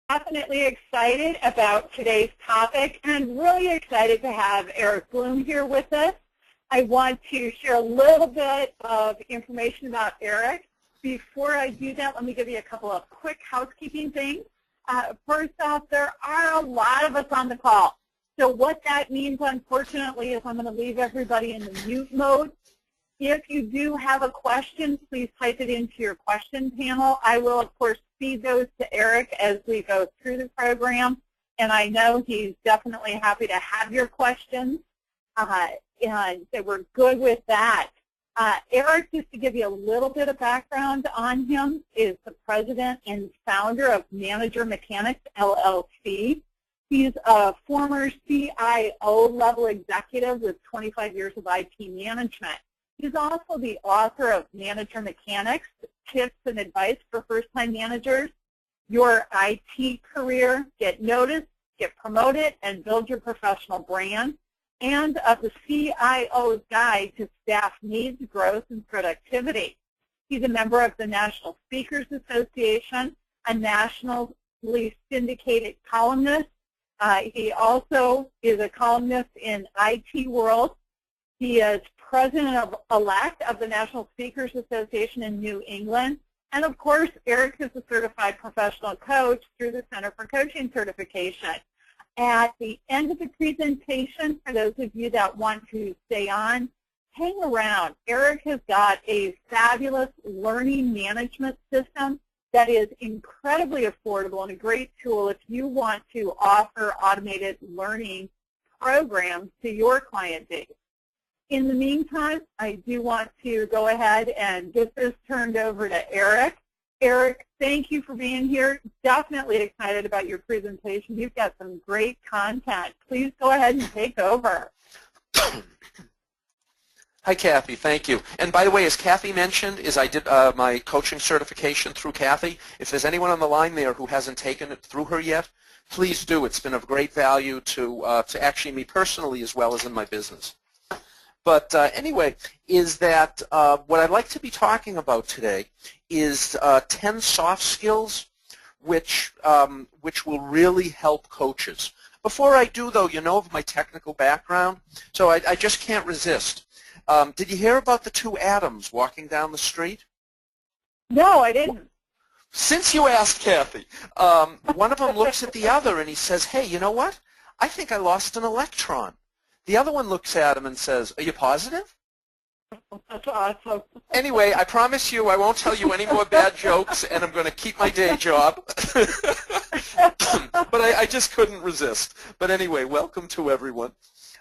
Definitely excited about today's topic and really excited to have Eric Bloom here with us. I want to share a little bit of information about Eric. Before I do that, let me give you a couple of quick housekeeping things. First off, there are a lot of us on the call. So what that means, unfortunately, is I'm going to leave everybody in the mute mode. If you do have a question, please type it into your question panel. I will, of course, feed those to Eric as we go through the program, and I know he's definitely happy to have your questions, and so we're good with that. Eric, just to give you a little bit of background on him, is the president and founder of Manager Mechanics, LLC. He's a former CIO-level executive with 25 years of IT management. He's also the author of Manager Mechanics, Tips and Advice for First-Time Managers, Your IT Career, Get Noticed, Get Promoted, and Build Your Professional Brand, and of the CIO's Guide to Staff Needs, Growth, and Productivity. He's a member of the National Speakers Association, a nationally syndicated columnist. He also is a columnist in IT World. He is president-elect of the National Speakers Association in New England. And, of course, Eric is a certified professional coach through the Center for Coaching Certification. At the end of the presentation, for those of you that want to stay on, hang around. Eric has got a fabulous learning management system that is incredibly affordable and a great tool if you want to offer automated learning programs to your client base. In the meantime, I do want to go ahead and get this turned over to Eric. Eric, thank you for being here. Definitely excited about your presentation. You've got some great content. Please go ahead and take over. Hi, Kathy. Thank you. And by the way, as Kathy mentioned, I did my coaching certification through Kathy. If there's anyone on the line there who hasn't taken it through her yet, please do. It's been of great value to actually me personally as well as in my business. But anyway, is that what I'd like to be talking about today is 10 soft skills which will really help coaches. Before I do, though, you know of my technical background, so I just can't resist. Did you hear about the two Adams walking down the street? No, I didn't. Since you asked, Kathy, one of them looks at the other and he says, hey, you know what? I think I lost an electron. The other one looks at him and says, are you positive? That's awesome. Anyway, I promise you I won't tell you any more bad jokes, and I'm going to keep my day job. But I just couldn't resist. But anyway, welcome to everyone.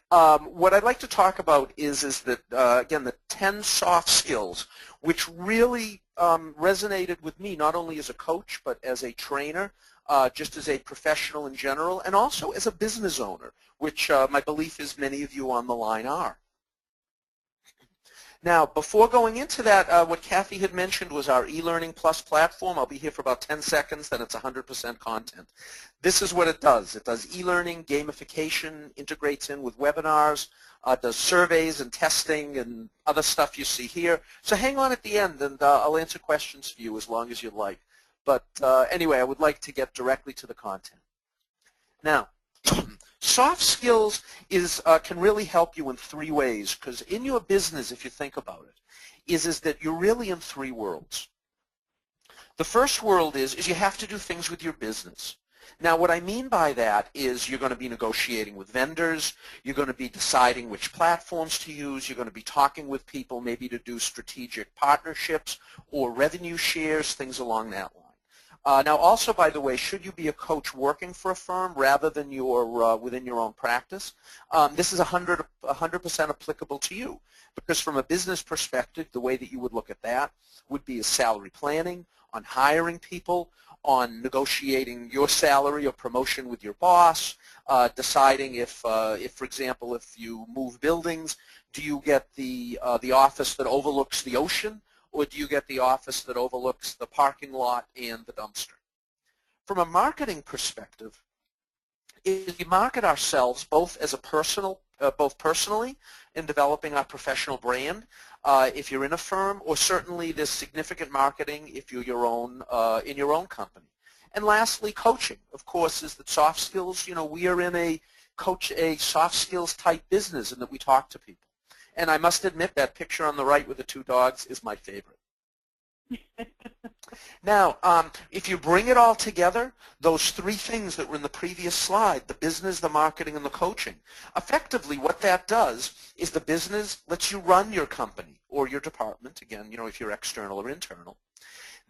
What I'd like to talk about is that, again, the 10 soft skills, which really resonated with me, not only as a coach, but as a trainer, just as a professional in general, and also as a business owner, which my belief is many of you on the line are. Now, before going into that, what Kathy had mentioned was our eLearning Plus platform. I'll be here for about 10 seconds, then it's 100% content. This is what it does. It does e-learning, gamification, integrates in with webinars, does surveys and testing and other stuff you see here. So hang on at the end, and I'll answer questions for you as long as you'd like. But anyway, I would like to get directly to the content. Now, soft skills can really help you in 3 ways, because in your business, if you think about it, is that you're really in 3 worlds. The first world is you have to do things with your business. Now, what I mean by that is you're going to be negotiating with vendors, you're going to be deciding which platforms to use, you're going to be talking with people maybe to do strategic partnerships or revenue shares, things along that line. Now, also, by the way, should you be a coach working for a firm rather than within your own practice, this is 100% applicable to you, because from a business perspective, the way that you would look at that would be as salary planning, on hiring people, on negotiating your salary or promotion with your boss, deciding if, for example, if you move buildings, do you get the office that overlooks the ocean, or do you get the office that overlooks the parking lot and the dumpster? From a marketing perspective, if we market ourselves both as a both personally in developing our professional brand, if you're in a firm, or certainly there's significant marketing if you're in your own company. And lastly, coaching, of course, is that soft skills, we are in a soft skills type business in that we talk to people. And I must admit that picture on the right with the two dogs is my favorite. Now, if you bring it all together, those three things that were in the previous slide, the business, the marketing, and the coaching, effectively what that does is the business lets you run your company or your department, again, if you're external or internal.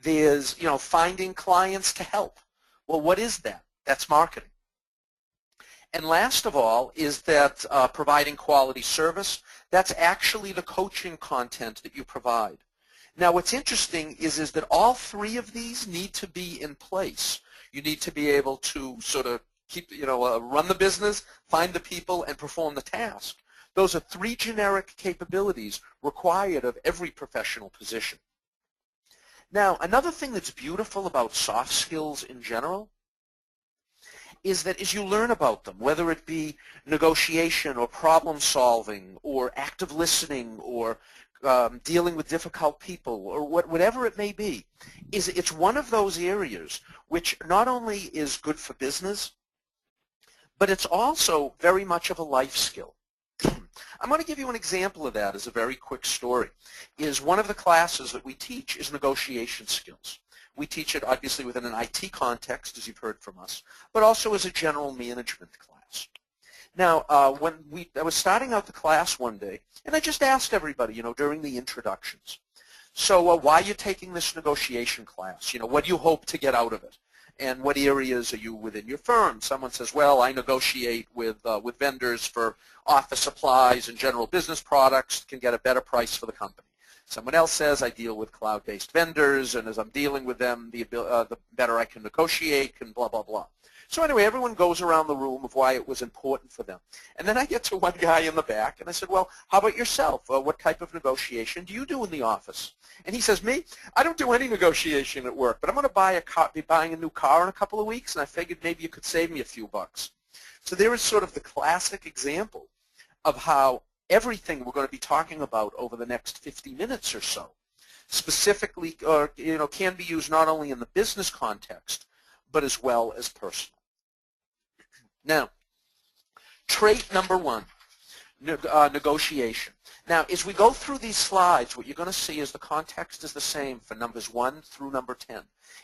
There's, finding clients to help. Well, what is that? That's marketing. And last of all is that providing quality service. That's actually the coaching content that you provide. Now, what's interesting is that all three of these need to be in place. You need to be able to sort of keep, run the business, find the people, and perform the task. Those are three generic capabilities required of every professional position. Now, another thing that's beautiful about soft skills in general is that as you learn about them, whether it be negotiation or problem solving or active listening or dealing with difficult people or whatever it may be, it's one of those areas which not only is good for business, but it's also very much of a life skill. I'm going to give you an example of that as a very quick story. One of the classes that we teach is negotiation skills. We teach it obviously within an IT context, as you've heard from us, but also as a general management class. Now, I was starting out the class one day, and I just asked everybody, during the introductions, so why are you taking this negotiation class? What do you hope to get out of it? And what areas are you within your firm? Someone says, well, I negotiate with vendors for office supplies and general business products, can get a better price for the company. Someone else says, I deal with cloud-based vendors, and as I'm dealing with them, the better I can negotiate, and blah, blah, blah. So anyway, everyone goes around the room of why it was important for them. And then I get to one guy in the back, and I said, well, how about yourself? What type of negotiation do you do in the office? And he says, me? I don't do any negotiation at work, but I'm going to be buying a new car in a couple of weeks, and I figured maybe you could save me a few bucks. So there is sort of the classic example of how everything we're going to be talking about over the next 50 minutes or so specifically can be used not only in the business context, but as well as personal. Now, trait number one, negotiation. Now, as we go through these slides, what you're going to see is the context is the same for numbers 1 through number 10,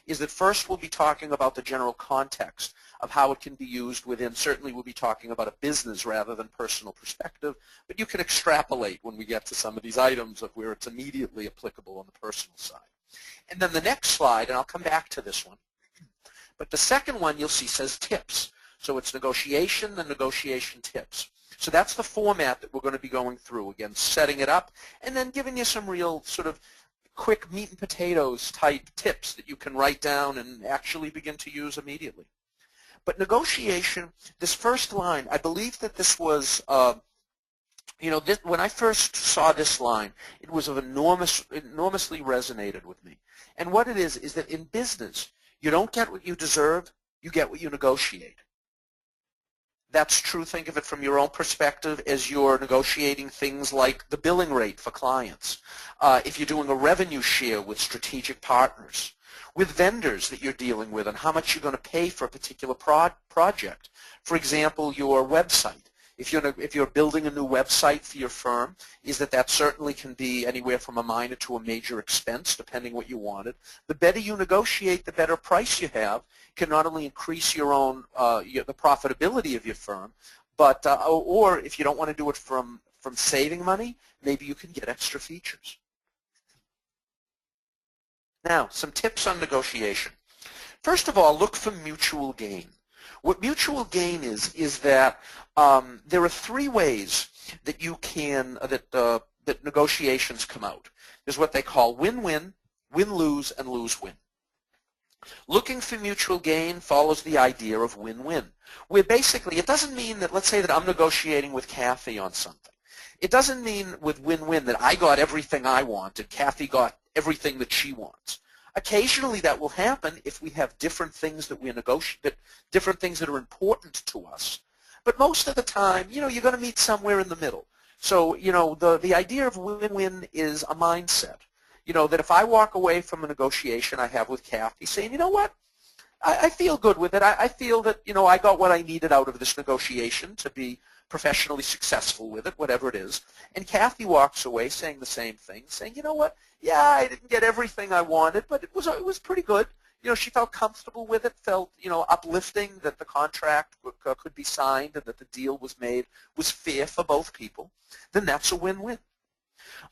is that first we'll be talking about the general context of how it can be used within, certainly we'll be talking about a business rather than personal perspective, but you can extrapolate when we get to some of these items of where it's immediately applicable on the personal side. And then the next slide, and I'll come back to this one, but the second one you'll see says tips. So it's negotiation and negotiation tips. So that's the format that we're going to be going through. Again, setting it up and then giving you some real sort of quick meat and potatoes type tips that you can write down and actually begin to use immediately. But negotiation, this first line, I believe that this was, when I first saw this line, it was of enormously resonated with me. And what it is that in business, you don't get what you deserve, you get what you negotiate. That's true. Think of it from your own perspective as you're negotiating things like the billing rate for clients. If you're doing a revenue share with strategic partners, with vendors that you're dealing with and how much you're going to pay for a particular project. For example, your website. If you're building a new website for your firm, that certainly can be anywhere from a minor to a major expense, depending what you wanted. The better you negotiate, the better price you have. Can not only increase your own the profitability of your firm, but or if you don't want to do it from saving money, maybe you can get extra features. Now, some tips on negotiation. First of all, look for mutual gain. What mutual gain is that there are three ways that you can that negotiations come out. There's what they call win-win, win-lose, and lose-win. Looking for mutual gain follows the idea of win-win, where basically it doesn't mean that, let's say that I'm negotiating with Kathy on something. It doesn't mean with win-win that I got everything I want and Kathy got everything that she wants. Occasionally that will happen if we have different things that we negotiate, different things that are important to us. But most of the time, you're going to meet somewhere in the middle. So, the idea of win-win is a mindset. That if I walk away from a negotiation I have with Kathy saying, you know what, I feel good with it. I feel that, I got what I needed out of this negotiation to be professionally successful with it, whatever it is. And Kathy walks away saying the same thing, saying, you know what, yeah, I didn't get everything I wanted, but it was pretty good. She felt comfortable with it, felt, uplifting that the contract could be signed and that the deal was made, was fair for both people. Then that's a win-win.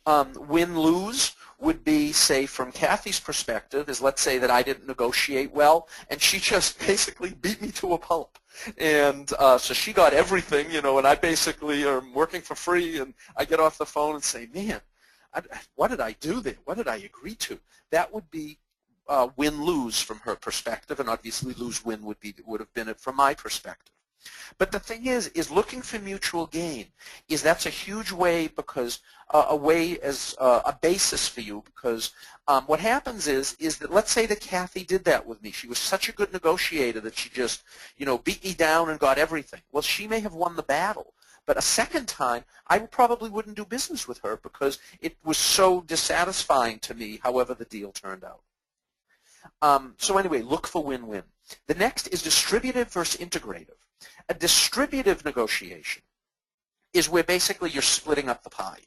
Win-lose would be, say, from Kathy's perspective, is let's say that I didn't negotiate well, and she just basically beat me to a pulp. And so she got everything, and I basically am working for free, and I get off the phone and say, man, what did I do there? What did I agree to? That would be win-lose from her perspective, and obviously lose-win would have been it from my perspective. But the thing is looking for mutual gain. That's a huge way, because a way as a basis for you, because what happens is that, let's say that Kathy did that with me. She was such a good negotiator that she just, beat me down and got everything. Well, she may have won the battle, but a second time, I probably wouldn't do business with her because it was so dissatisfying to me, however the deal turned out. So anyway, look for win-win. The next is distributive versus integrative. A distributive negotiation is where basically you're splitting up the pie,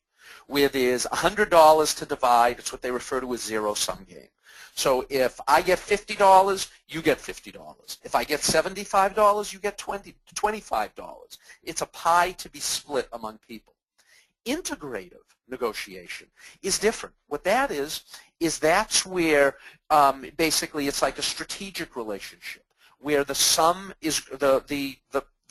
where there's $100 to divide. It's what they refer to as zero-sum game. So if I get $50, you get $50. If I get $75, you get $25. It's a pie to be split among people. Integrative negotiation is different. What that is that's where basically it's like a strategic relationship, where the sum is the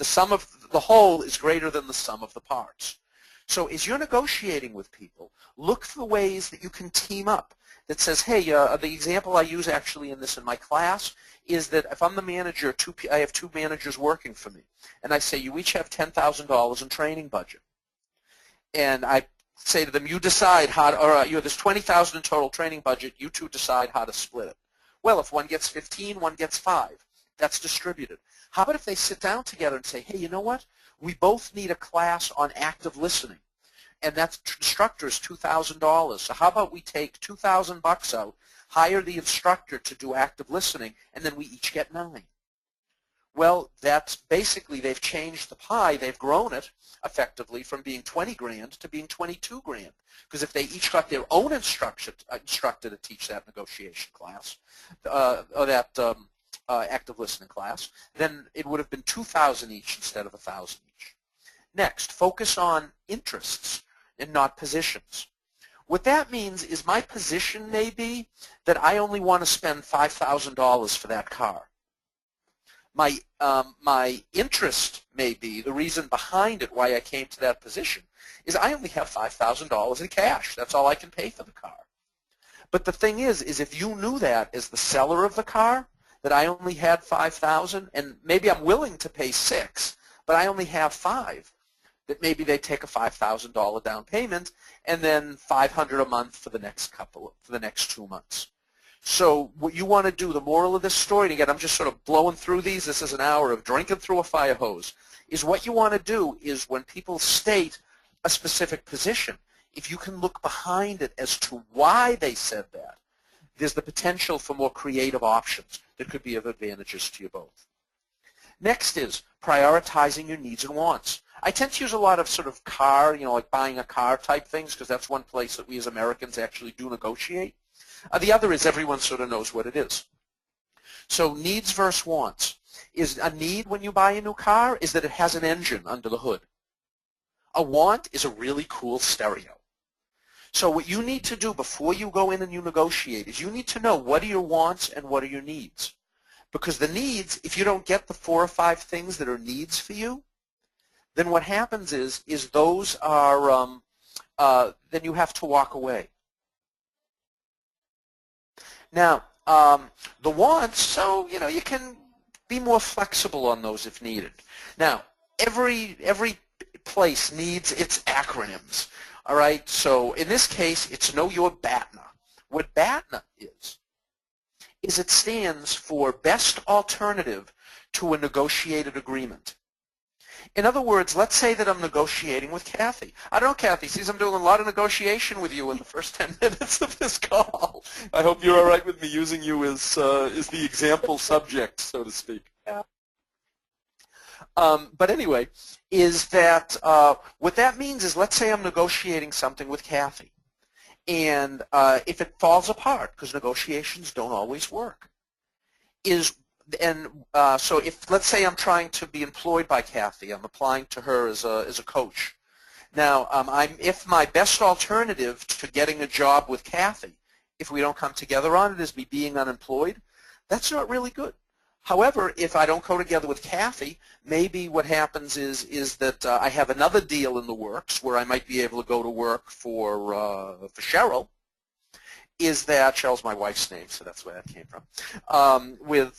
sum of the whole is greater than the sum of the parts. So as you're negotiating with people, look for ways that you can team up. That says, hey, the example I use actually in my class is that if I'm the manager, I have two managers working for me, and I say you each have $10,000 in training budget, and I say to them, you decide how to, or there's $20,000 in total training budget, you two decide how to split it. Well, if one gets 15, one gets 5. That's distributed. How about if they sit down together and say, hey, you know what? We both need a class on active listening, and that instructor is $2,000. So how about we take $2,000 out, hire the instructor to do active listening, and then we each get 9. Well, that's basically, they've changed the pie. They've grown it effectively from being 20 grand to being 22 grand. Because if they each got their own instructor to teach that negotiation class, or that active listening class, then it would have been 2,000 each instead of 1,000 each. Next, focus on interests and not positions. What that means is my position may be that I only want to spend $5,000 for that car. My interest may be, the reason behind it, why I came to that position, is I only have $5,000 in cash. That's all I can pay for the car. But the thing is if you knew that as the seller of the car, that I only had $5,000, and maybe I'm willing to pay $6,000, but I only have $5,000, that maybe they take a $5,000 down payment and then $500 a month for the next 2 months. So what you want to do, the moral of this story, and again, I'm just sort of blowing through these, this is an hour of drinking through a fire hose, is what you want to do is when people state a specific position, if you can look behind it as to why they said that, there's the potential for more creative options that could be of advantages to you both. Next is prioritizing your needs and wants. I tend to use a lot of sort of car, like buying a car type things, because that's one place that we as Americans actually do negotiate. The other is everyone sort of knows what it is. So needs versus wants. Is a need when you buy a new car is that it has an engine under the hood. A want is a really cool stereo. So what you need to do before you go in and you negotiate is you need to know what are your wants and what are your needs. Because the needs, if you don't get the 4 or 5 things that are needs for you, then what happens is those are, then you have to walk away. Now, the wants, so, you can be more flexible on those if needed. Now, every place needs its acronyms, all right? So in this case, it's Know Your BATNA. What BATNA is it stands for Best Alternative to a Negotiated Agreement. In other words, let's say that I'm negotiating with Kathy. I don't know, Kathy, seems I'm doing a lot of negotiation with you in the first 10 minutes of this call. I hope you're all right with me using you as the example subject, so to speak. Yeah. But anyway, is that what that means is, let's say I'm negotiating something with Kathy. And if it falls apart, because negotiations don't always work, so if, let's say I'm trying to be employed by Kathy, I'm applying to her as a coach. Now, if my best alternative to getting a job with Kathy, if we don't come together on it, is me being unemployed, that's not really good. However, if I don't go together with Kathy, maybe what happens is that I have another deal in the works where I might be able to go to work for Cheryl. Is that Cheryl's my wife's name, so that's where that came from. With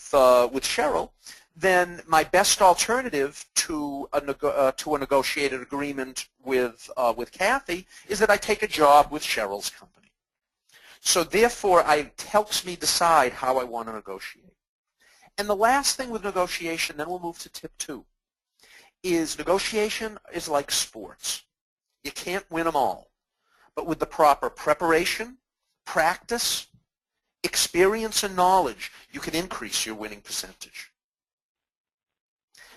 Cheryl, then my best alternative to a negotiated agreement with Kathy is that I take a job with Cheryl's company. So therefore, it helps me decide how I want to negotiate. And the last thing with negotiation, then we'll move to tip 2, is negotiation is like sports. You can't win them all. But with the proper preparation, practice, experience, and knowledge, you can increase your winning percentage.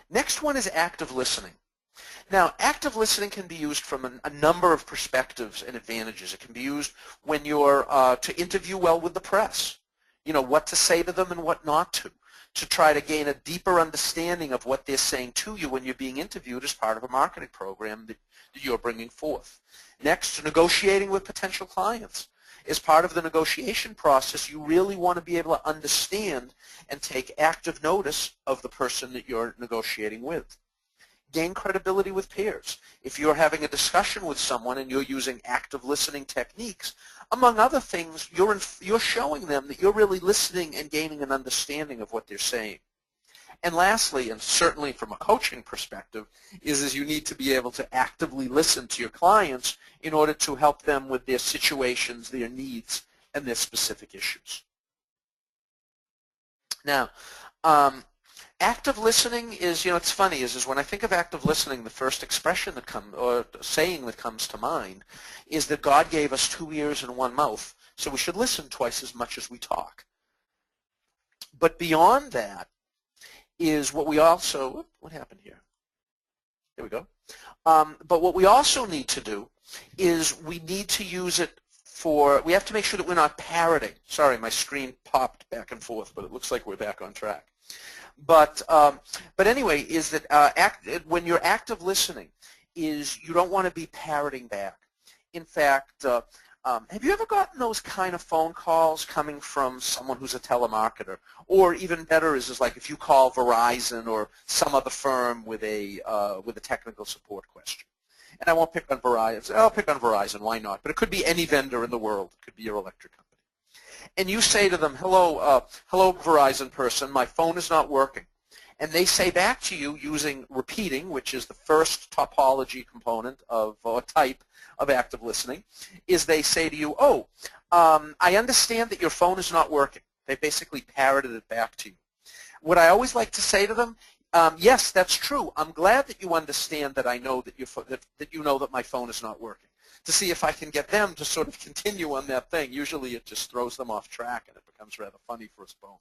Next one is active listening. Now, active listening can be used from a number of perspectives and advantages. It can be used when you're to interview well with the press, you know, what to say to them and what not to try to gain a deeper understanding of what they're saying to you when you're being interviewed as part of a marketing program that you're bringing forth. Next, negotiating with potential clients. As part of the negotiation process, you really want to be able to understand and take active notice of the person that you're negotiating with. Gain credibility with peers. If you're having a discussion with someone and you're using active listening techniques, among other things, you're showing them that you're really listening and gaining an understanding of what they're saying. And lastly, and certainly from a coaching perspective, is you need to be able to actively listen to your clients in order to help them with their situations, their needs, and their specific issues. Now, active listening is, you know, it's funny, is when I think of active listening, the first expression that comes, or saying that comes to mind, is that God gave us 2 ears and 1 mouth, so we should listen twice as much as we talk. But beyond that is what we also, what happened here? There we go. But what we also need to do is we need to use it for, we have to make sure that we're not parroting. Sorry, my screen popped back and forth, but it looks like we're back on track. But anyway, is that when you're active listening, is you don't want to be parroting back. In fact, have you ever gotten those kind of phone calls coming from someone who's a telemarketer? Or even better is like if you call Verizon or some other firm with a technical support question. And I won't pick on Verizon. I'll pick on Verizon. Why not? But it could be any vendor in the world. It could be your electric company. And you say to them, hello, hello, Verizon person, my phone is not working. And they say back to you using repeating, which is the first topology component of or type of active listening, is they say to you, oh, I understand that your phone is not working. They basically parroted it back to you. What I always like to say to them, yes, that's true. I'm glad that you understand that I know that you know that my phone is not working. To see if I can get them to sort of continue on that thing. Usually it just throws them off track and it becomes rather funny for us both.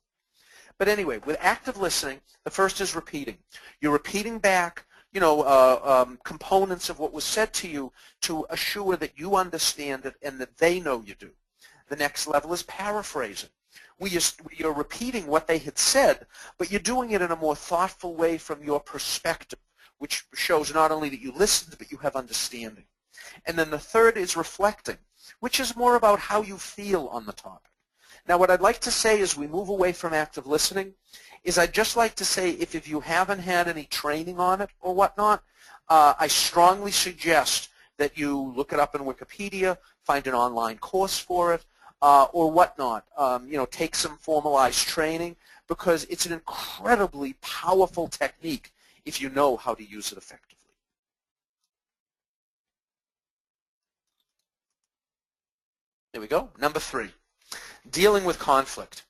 But anyway, with active listening, the first is repeating. You're repeating back, you know, components of what was said to you to assure that you understand it and that they know you do. The next level is paraphrasing. You're repeating what they had said, but you're doing it in a more thoughtful way from your perspective, which shows not only that you listened, but you have understanding. And then the third is reflecting, which is more about how you feel on the topic. Now, what I'd like to say as we move away from active listening is I'd just like to say if you haven't had any training on it or whatnot, I strongly suggest that you look it up in Wikipedia, find an online course for it, or whatnot. You know, take some formalized training because it's an incredibly powerful technique if you know how to use it effectively. There we go. Number 3, dealing with conflict.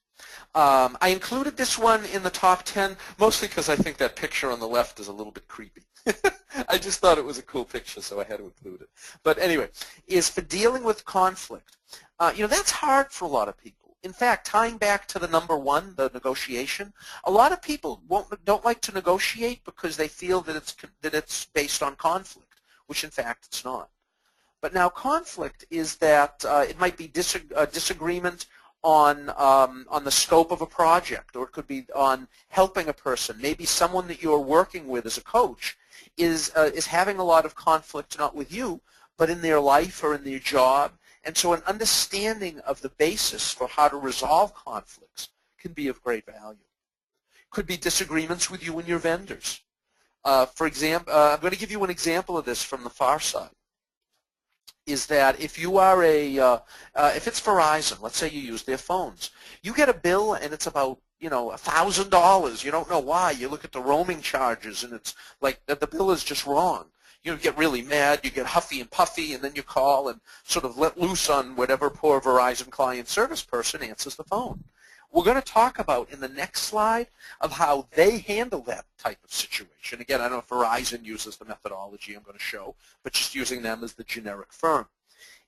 I included this one in the top 10 mostly because I think that picture on the left is a little bit creepy. I just thought it was a cool picture, so I had to include it. But anyway, is for dealing with conflict. That's hard for a lot of people. In fact, tying back to the number one, the negotiation, a lot of people don't like to negotiate because they feel that it's based on conflict, which in fact it's not. But now conflict is that it might be disagreement on the scope of a project, or it could be on helping a person. Maybe someone that you're working with as a coach is having a lot of conflict, not with you, but in their life or in their job. And so an understanding of the basis for how to resolve conflicts can be of great value. Could be disagreements with you and your vendors. For example, I'm going to give you an example of this from the far side. Is that if you are if it's Verizon, let's say you use their phones, you get a bill and it's about $1,000. You don't know why. You look at the roaming charges and it's like that the bill is just wrong. You get really mad, you get huffy and puffy, and then you call and sort of let loose on whatever poor Verizon client service person answers the phone. We're going to talk about in the next slide of how they handle that type of situation. Again, I don't know if Verizon uses the methodology I'm going to show, but just using them as the generic firm.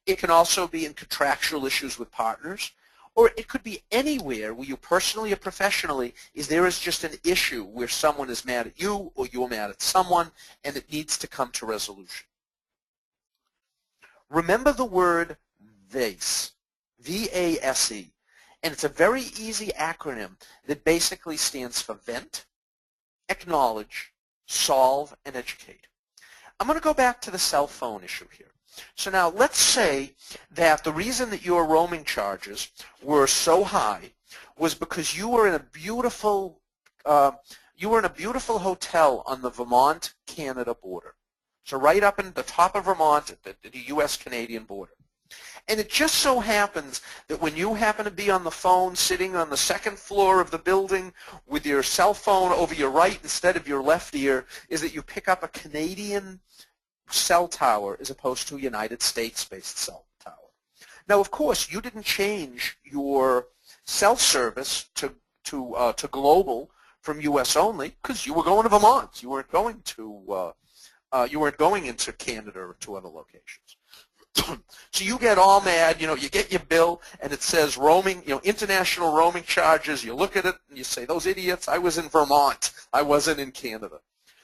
It can also be in contractual issues with partners, or it could be anywhere where you personally or professionally there is just an issue where someone is mad at you or you're mad at someone and it needs to come to resolution. Remember the word VASE, V-A-S-E. And it's a very easy acronym that basically stands for vent, acknowledge, solve, and educate. I'm going to go back to the cell phone issue here. So now let's say that the reason that your roaming charges were so high was because you were in a beautiful hotel on the Vermont-Canada border. So right up in the top of Vermont at the U.S.-Canadian border. And it just so happens that when you happen to be on the phone sitting on the second floor of the building with your cell phone over your right instead of your left ear, is that you pick up a Canadian cell tower as opposed to a United States-based cell tower. Now, of course, you didn't change your cell service to global from U.S. only because you were going to Vermont. You weren't going into Canada or to other locations. So you get all mad, you get your bill and it says roaming, international roaming charges. You look at it and you say, those idiots, I was in Vermont. I wasn't in Canada.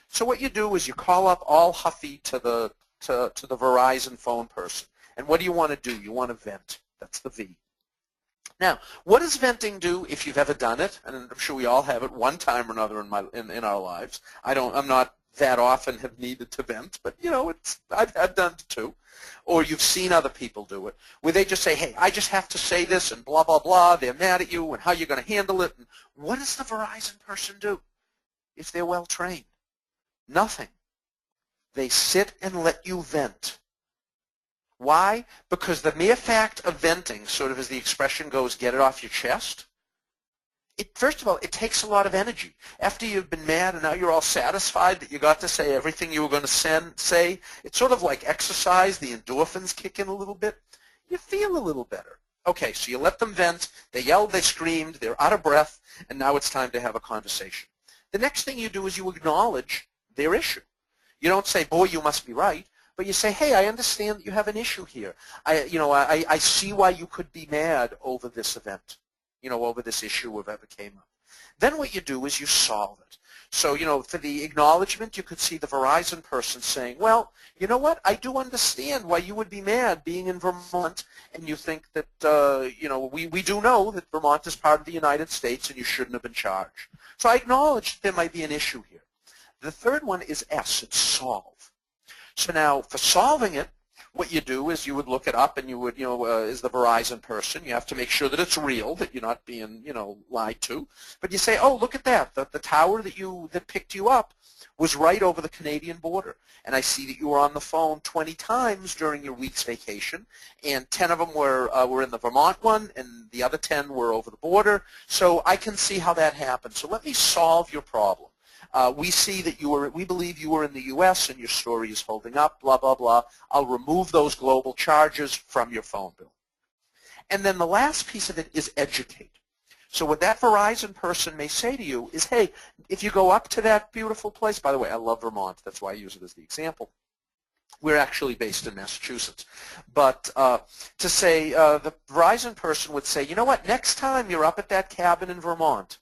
So what you do is you call up all huffy to the Verizon phone person. And what do you want to do? You want to vent. That's the V. Now, what does venting do if you've ever done it? And I'm sure we all have it one time or another in our lives. I'm not that often have needed to vent, but I've done it too. Or you've seen other people do it, where they just say, hey, I just have to say this and blah, blah, blah. They're mad at you and how you're going to handle it. And what does the Verizon person do if they're well trained? Nothing. They sit and let you vent. Why? Because the mere fact of venting, sort of as the expression goes, get it off your chest, first of all, it takes a lot of energy. After you've been mad and now you're all satisfied that you got to say everything you were going to say, it's sort of like exercise. The endorphins kick in a little bit. You feel a little better. Okay, so you let them vent. They yelled, they screamed, they're out of breath, and now it's time to have a conversation. The next thing you do is you acknowledge their issue. You don't say, boy, you must be right, but you say, hey, I understand that you have an issue here. I see why you could be mad over this event. Over this issue or whatever came up. Then what you do is you solve it. So, for the acknowledgement, you could see the Verizon person saying, well, you know what? I do understand why you would be mad being in Vermont, and you think that, we do know that Vermont is part of the United States and you shouldn't have been charged. So I acknowledge that there might be an issue here. The third one is S, it's solve. So now, for solving it, what you do is you would look it up and you would, as the Verizon person, you have to make sure that it's real, that you're not being, lied to. But you say, oh, look at that. The tower that picked you up was right over the Canadian border. And I see that you were on the phone 20 times during your week's vacation, and 10 of them were in the Vermont one, and the other 10 were over the border. So I can see how that happened. So let me solve your problem. We see that we believe you were in the U.S. and your story is holding up, blah, blah, blah. I'll remove those global charges from your phone bill. And then the last piece of it is educate. So what that Verizon person may say to you is, hey, if you go up to that beautiful place, by the way, I love Vermont, that's why I use it as the example. We're actually based in Massachusetts. But to say, the Verizon person would say, you know what, next time you're up at that cabin in Vermont,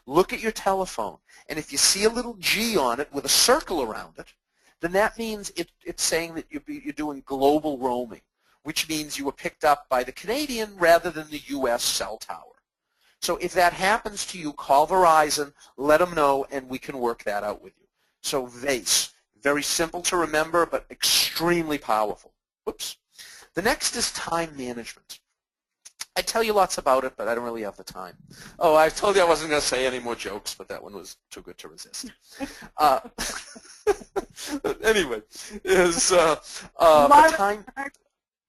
look at your telephone, and if you see a little G on it with a circle around it, then that means it's saying that you're doing global roaming, which means you were picked up by the Canadian rather than the U.S. cell tower. So if that happens to you, call Verizon, let them know, and we can work that out with you. So VACE, very simple to remember, but extremely powerful. Whoops. The next is time management. I tell you lots about it, but I don't really have the time. Oh, I told you I wasn't going to say any more jokes, but that one was too good to resist. Anyway, is the time.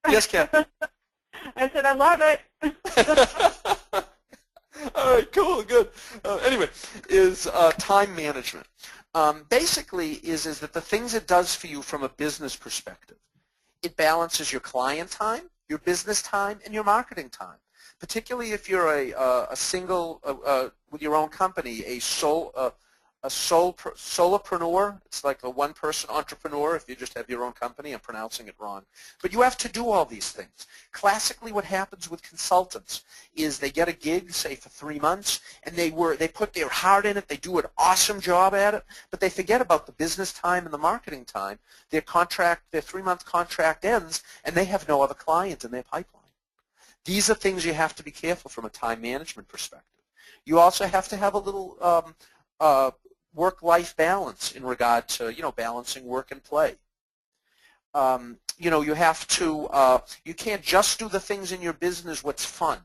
Yes, Kathy. I said I love it. All right, cool, good. Anyway, is time management. Basically, is that the things it does for you from a business perspective. It balances your client time, your business time, and your marketing time. Particularly if you're a single, with your own company, a solopreneur. It's like a one-person entrepreneur if you just have your own company. I'm pronouncing it wrong. But you have to do all these things. Classically, what happens with consultants is they get a gig, say, for 3 months, and they put their heart in it. They do an awesome job at it, but they forget about the business time and the marketing time. Their 3-month contract ends, and they have no other client in their pipeline. These are things you have to be careful from a time management perspective. You also have to have a little work-life balance in regard to, balancing work and play. You have to, you can't just do the things in your business what's fun.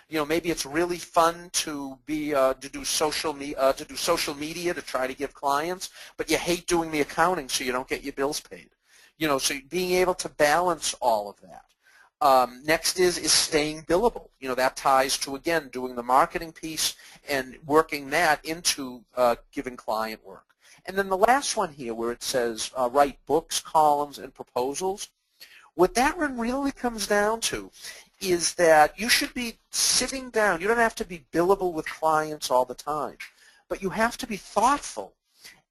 Maybe it's really fun to do social media to try to give clients, but you hate doing the accounting so you don't get your bills paid. So being able to balance all of that. Next is staying billable. That ties to, again, doing the marketing piece and working that into giving client work. And then the last one here where it says write books, columns, and proposals. What that one really comes down to is that you should be sitting down. You don't have to be billable with clients all the time, but you have to be thoughtful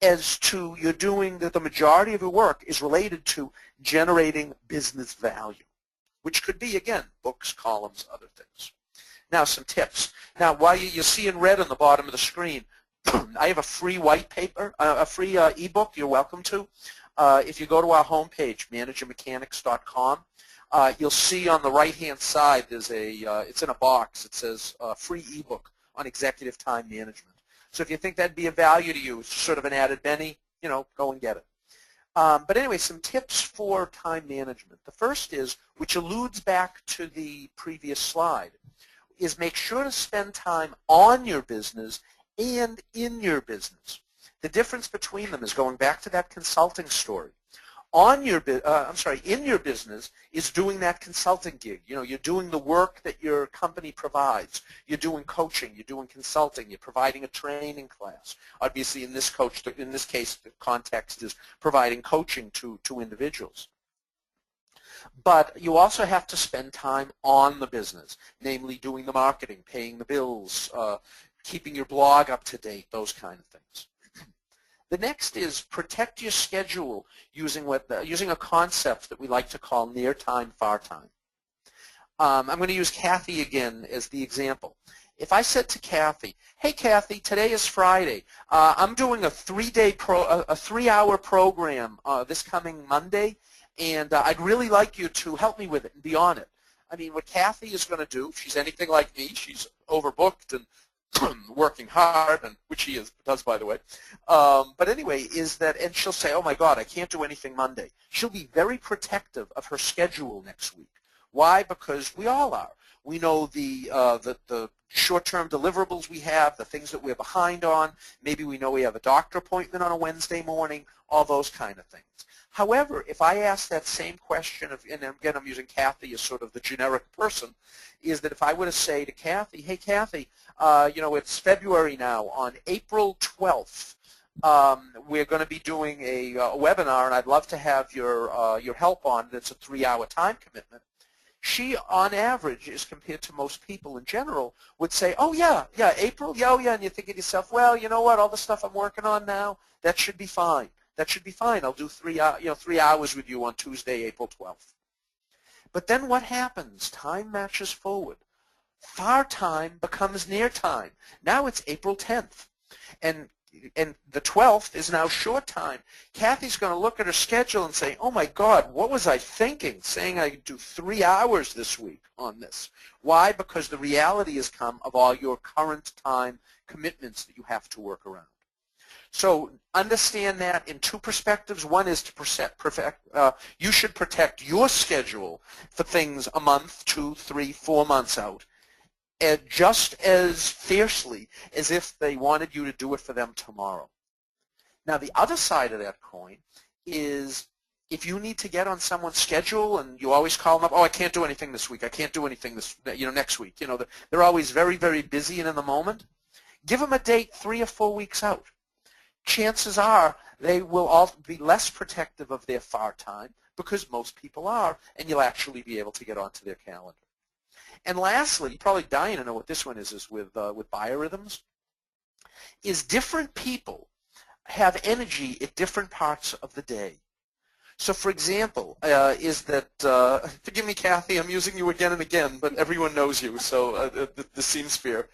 as to you're doing that the majority of your work is related to generating business value, which could be, again, books, columns, other things. Now, some tips. Now, while you see in red on the bottom of the screen, I have a free white paper, a free ebook you're welcome to. If you go to our homepage, managermechanics.com, you'll see on the right-hand side there's it's in a box. It says free ebook on executive time management. So if you think that'd be of value to you, it's sort of an added Benny, go and get it. But anyway, some tips for time management. The first is, which alludes back to the previous slide, is make sure to spend time on your business and in your business. The difference between them is going back to that consulting story. In your business is doing that consulting gig. You're doing the work that your company provides. You're doing coaching. You're doing consulting. You're providing a training class. Obviously, in this case, the context is providing coaching to individuals. But you also have to spend time on the business, namely doing the marketing, paying the bills, keeping your blog up to date, those kind of things. The next is protect your schedule using a concept that we like to call near time, far time. I'm going to use Kathy again as the example. If I said to Kathy, hey Kathy, today is Friday. I'm doing a 3-hour program this coming Monday, and I'd really like you to help me with it and be on it. I mean, what Kathy is going to do, if she's anything like me, she's overbooked and working hard, and which she does, by the way. But anyway, is that, and she'll say, oh my God, I can't do anything Monday. She'll be very protective of her schedule next week. Why? Because we all are. We know the short-term deliverables we have, the things that we're behind on. Maybe we know we have a doctor appointment on a Wednesday morning, all those kind of things. However, if I ask that same question, and again I'm using Kathy as sort of the generic person, is that if I were to say to Kathy, hey Kathy, it's February now, on April 12th, we're going to be doing a webinar, and I'd love to have your help on. It's a 3-hour time commitment. she, on average, as compared to most people in general, would say, oh, yeah, April, yeah, oh, yeah, and you think to yourself, well, you know what, all the stuff I'm working on now, that should be fine. That should be fine. I'll do 3 hours with you on Tuesday, April 12th. But then what happens? Time matches forward. Far time becomes near time. Now it's April 10th. And the 12th is now short time. Kathy's going to look at her schedule and say, oh my God, what was I thinking, saying I could do 3 hours this week on this? Why? Because the reality has come of all your current time commitments that you have to work around. So understand that in two perspectives. One is to you should protect your schedule for things a month, 2, 3, 4 months out, just as fiercely as if they wanted you to do it for them tomorrow. Now, the other side of that coin is if you need to get on someone's schedule and you always call them up, oh, I can't do anything this week, I can't do anything next week. They're always very, very busy and in the moment. Give them a date 3 or 4 weeks out. Chances are they will all be less protective of their far time because most people are, and you'll actually be able to get onto their calendar. And lastly, you're probably dying to know what this one is with biorhythms, is different people have energy at different parts of the day. So for example, is that, forgive me Kathy, I'm using you again and again, but everyone knows you, so this seems fair,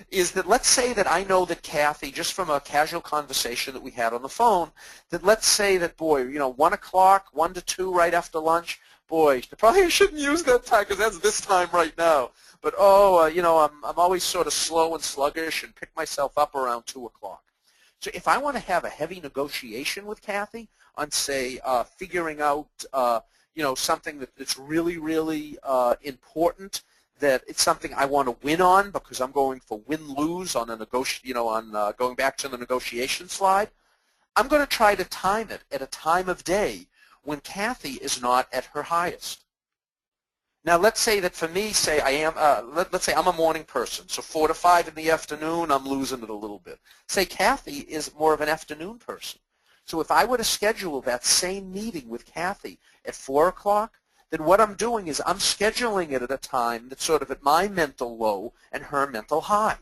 is that let's say that I know that Kathy, just from a casual conversation that we had on the phone, that let's say that, boy, 1 o'clock, 1 to 2 right after lunch, boy, probably I shouldn't use that time because that's this time right now. But, I'm always sort of slow and sluggish and pick myself up around 2 o'clock. So if I want to have a heavy negotiation with Kathy on, say, figuring out, something that's really, really important, that it's something I want to win on because I'm going for win-lose on going back to the negotiation slide, I'm going to try to time it at a time of day when Kathy is not at her highest. Now, let's say that for me, say I am, let's say I'm a morning person, so 4 to 5 in the afternoon, I'm losing it a little bit. Say Kathy is more of an afternoon person. So if I were to schedule that same meeting with Kathy at 4 o'clock, then what I'm doing is I'm scheduling it at a time that's sort of at my mental low and her mental high.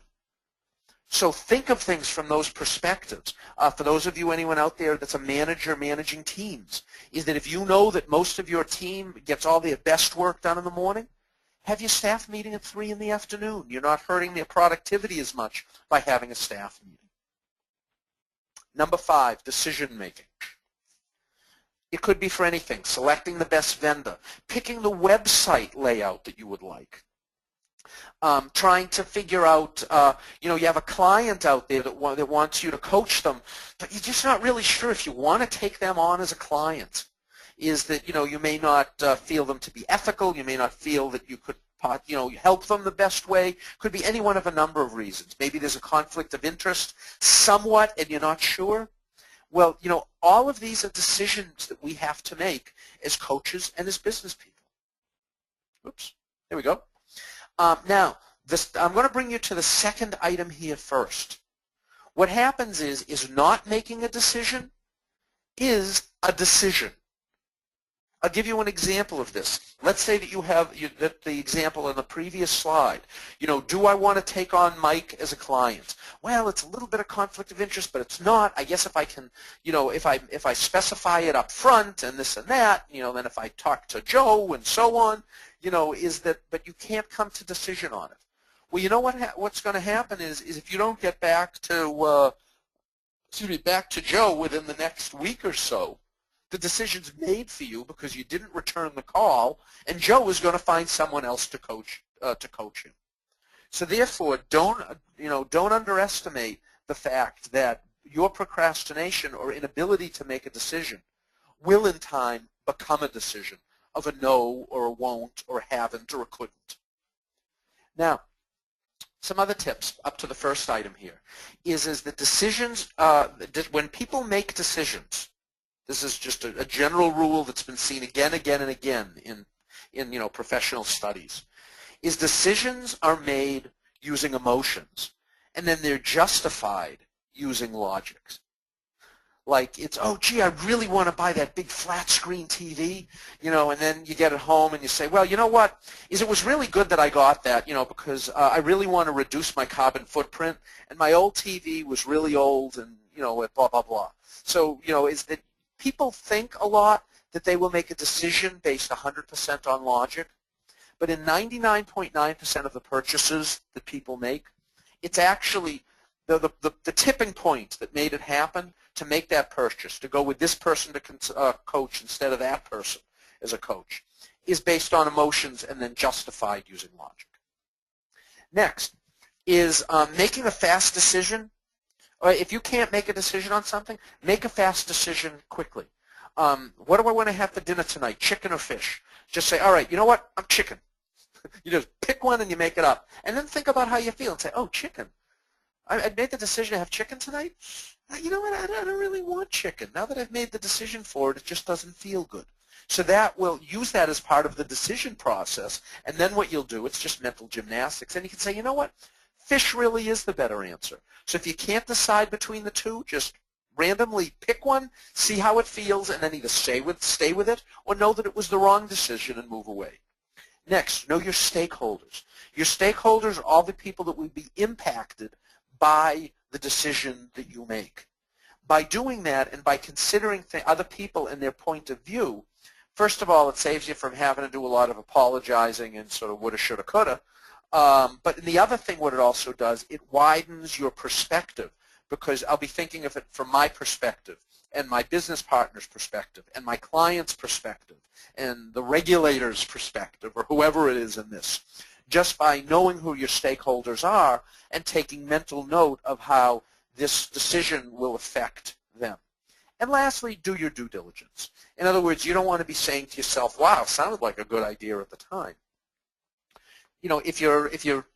So think of things from those perspectives. For those of you, anyone out there that's a manager managing teams, is that if you know that most of your team gets all their best work done in the morning, have your staff meeting at 3 in the afternoon. You're not hurting their productivity as much by having a staff meeting. Number 5, decision making. It could be for anything, selecting the best vendor, picking the website layout that you would like. Trying to figure out, you have a client out there that wants you to coach them, but you're just not really sure if you want to take them on as a client. Is that, you may not feel them to be ethical, you may not feel that you could, help them the best way. Could be any one of a number of reasons. Maybe there's a conflict of interest somewhat and you're not sure. Well, all of these are decisions that we have to make as coaches and as business people. Oops, there we go. Now, I'm going to bring you to the second item here first. What happens is not making a decision is a decision. I'll give you an example of this. Let's say that you have the example in the previous slide. Do I want to take on Mike as a client? Well, it's a little bit of conflict of interest, but it's not. I guess if I can, if I specify it up front and this and that, then if I talk to Joe and so on, but you can't come to decision on it. Well, what's going to happen is if you don't get back to Joe within the next week or so, the decision's made for you because you didn't return the call, and Joe is going to find someone else to coach him. So therefore, don't underestimate the fact that your procrastination or inability to make a decision will in time become a decision of a no or a won't or a haven't or a couldn't. Now, some other tips up to the first item here is that decisions, when people make decisions, this is just a general rule that's been seen again and again in professional studies, is decisions are made using emotions, and then they're justified using logics. Like it's, oh, gee, I really want to buy that big flat screen TV, and then you get it home and you say, well, you know what, it was really good that I got that, because I really want to reduce my carbon footprint, and my old TV was really old and, blah, blah, blah. So, is that people think a lot that they will make a decision based 100% on logic, but in 99.9% of the purchases that people make, it's actually the tipping point that made it happen to make that purchase, to go with this person to coach instead of that person as a coach, is based on emotions and then justified using logic. Next is making a fast decision. If you can't make a decision on something, make a fast decision quickly. What do I want to have for dinner tonight, chicken or fish? Just say, all right, you know what, I'm chicken. You just pick one and you make it up. And then think about how you feel and say, oh, chicken. I made the decision to have chicken tonight. You know what, I don't really want chicken. Now that I've made the decision for it, it just doesn't feel good. So that will use that as part of the decision process. And then what you'll do, it's just mental gymnastics. And you can say, you know what, fish really is the better answer. So if you can't decide between the two, just randomly pick one, see how it feels, and then either stay with it or know that it was the wrong decision and move away. Next, know your stakeholders. Your stakeholders are all the people that will be impacted by the decision that you make. By doing that and by considering other people and their point of view, first of all, it saves you from having to do a lot of apologizing and sort of woulda, shoulda, coulda. But the other thing what it also does, it widens your perspective, because I'll be thinking of it from my perspective and my business partner's perspective and my client's perspective and the regulator's perspective or whoever it is in this. Just by knowing who your stakeholders are and taking mental note of how this decision will affect them. And lastly, do your due diligence. In other words, you don't want to be saying to yourself, wow, sounded like a good idea at the time. If you're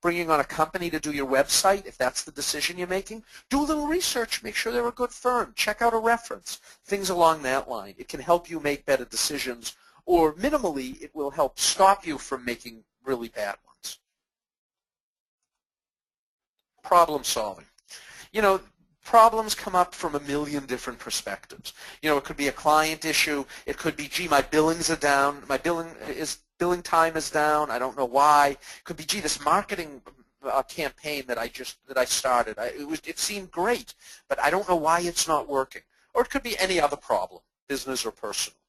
bringing on a company to do your website, if that's the decision you're making, do a little research, make sure they're a good firm, check out a reference, things along that line. It can help you make better decisions, or minimally, it will help stop you from making really bad ones. Problem solving. Problems come up from a million different perspectives. It could be a client issue. It could be, gee, my billings are down. My billing time is down. I don't know why. It could be, gee, this marketing campaign that I started. It seemed great, but I don't know why it's not working. Or it could be any other problem, business or personal.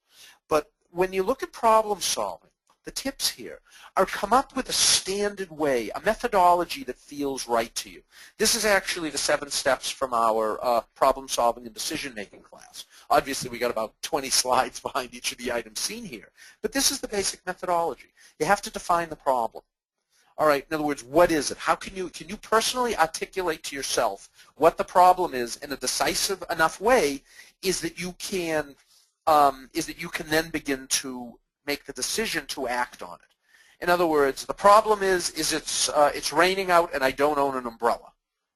But when you look at problem solving, the tips here are come up with a standard way, a methodology that feels right to you. This is actually the 7 steps from our problem solving and decision making class. Obviously, we got about 20 slides behind each of the items seen here. But this is the basic methodology. You have to define the problem. All right, in other words, what is it? How can you personally articulate to yourself what the problem is in a decisive enough way is that you can then begin to make the decision to act on it. In other words, the problem is it's raining out and I don't own an umbrella.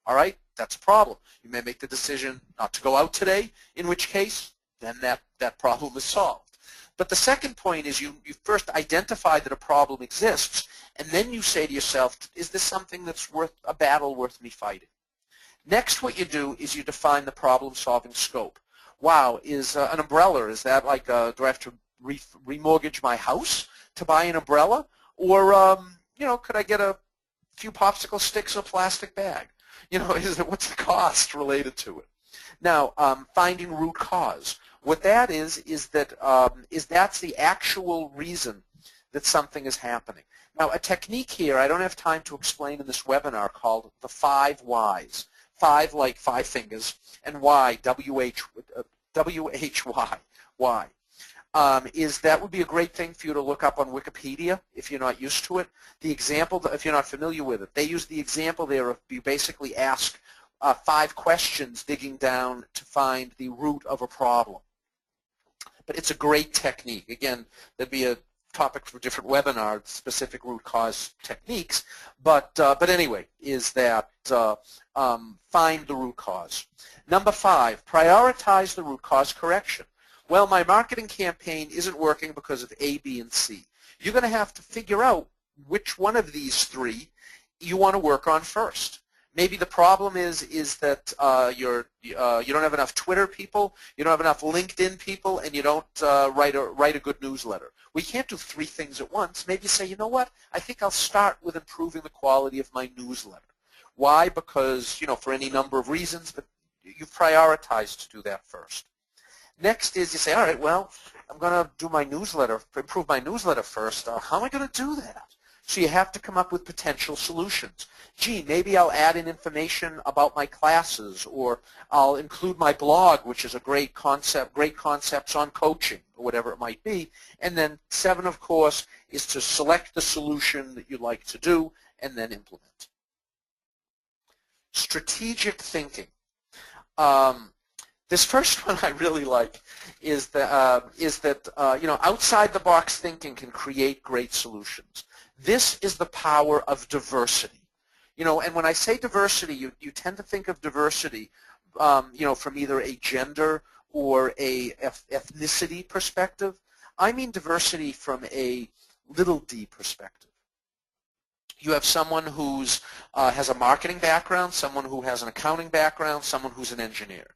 All right, that's a problem. You may make the decision not to go out today, in which case then that problem is solved. But the second point is you first identify that a problem exists, and then you say to yourself, is this something that's worth a battle worth me fighting? Next, what you do is you define the problem-solving scope. Wow, is an umbrella, is that like, do I have to remortgage my house to buy an umbrella? Or, could I get a few popsicle sticks in a plastic bag? What's the cost related to it? Now, finding root cause. What that is that's the actual reason that something is happening. Now, a technique here I don't have time to explain in this webinar called the 5 whys. 5 like 5 fingers, and why, W-H-Y, why. That would be a great thing for you to look up on Wikipedia if you're not used to it. The example, if you're not familiar with it, they use the example there of you basically ask 5 questions digging down to find the root of a problem. But it's a great technique. Again, there'd be a topic for a different webinar, specific root cause techniques. But anyway, is that find the root cause. Number 5, prioritize the root cause correction. Well, my marketing campaign isn't working because of A, B, and C. You're going to have to figure out which one of these 3 you want to work on first. Maybe the problem is that you don't have enough Twitter people, you don't have enough LinkedIn people, and you don't write a good newsletter. We can't do three things at once. Maybe say, you know what? I think I'll start with improving the quality of my newsletter. Why? Because, for any number of reasons, but you've prioritized to do that first. Next is you say, all right, well, I'm going to do my newsletter, improve my newsletter first. How am I going to do that? So you have to come up with potential solutions. Gee, maybe I'll add in information about my classes, or I'll include my blog, which is a great concepts on coaching, or whatever it might be. And then 7, of course, is to select the solution that you'd like to do and then implement. Strategic thinking. This first one I really like is that outside the box thinking can create great solutions. This is the power of diversity. And when I say diversity, you tend to think of diversity, from either a gender or a ethnicity perspective. I mean diversity from a little d perspective. You have someone who's has a marketing background, someone who has an accounting background, someone who's an engineer.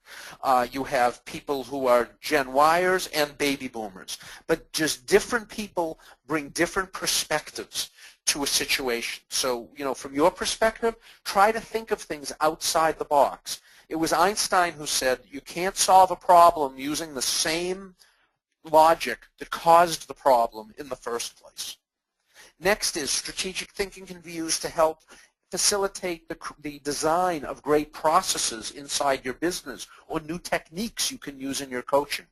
You have people who are Gen Yers and baby boomers. But just different people bring different perspectives to a situation. So, from your perspective, try to think of things outside the box. It was Einstein who said you can't solve a problem using the same logic that caused the problem in the first place. Next is strategic thinking can be used to help facilitate the design of great processes inside your business or new techniques you can use in your coaching.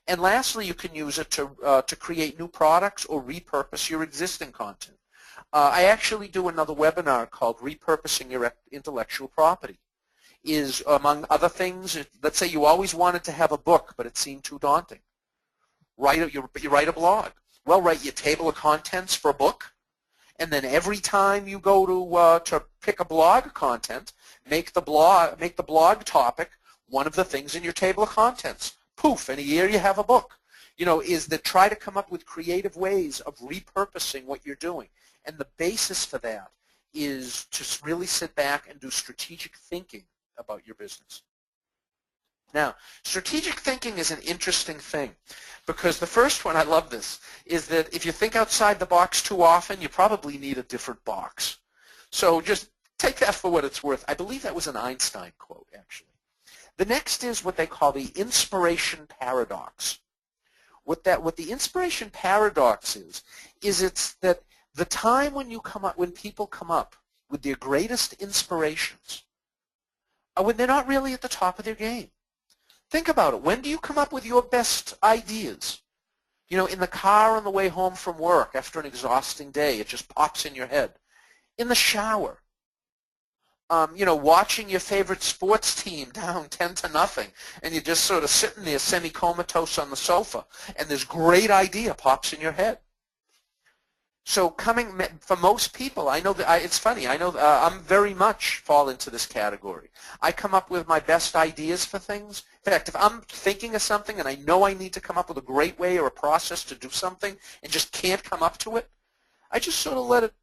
And lastly, you can use it to create new products or repurpose your existing content. I actually do another webinar called Repurposing Your Intellectual Property. Is, among other things, let's say you always wanted to have a book, but it seemed too daunting. You write a blog. Well, write your table of contents for a book, and then every time you go to pick a blog content, make the blog topic one of the things in your table of contents. Poof, in a year you have a book. Is that try to come up with creative ways of repurposing what you're doing. And the basis for that is to really sit back and do strategic thinking about your business. Now, strategic thinking is an interesting thing because the first one, I love this, is that if you think outside the box too often, you probably need a different box. So just take that for what it's worth. I believe that was an Einstein quote, actually. The next is what they call the inspiration paradox. What the inspiration paradox is it's that the time when people come up with their greatest inspirations are when they're not really at the top of their game. Think about it. When do you come up with your best ideas? In the car on the way home from work after an exhausting day, it just pops in your head. In the shower. Watching your favorite sports team down 10-0, and you're just sort of sitting there semi-comatose on the sofa, and this great idea pops in your head. So for most people, I know that it's funny. I know I'm very much fall into this category. I come up with my best ideas for things. In fact, if I'm thinking of something and I know I need to come up with a great way or a process to do something and just can't come up to it, I just sort of let it,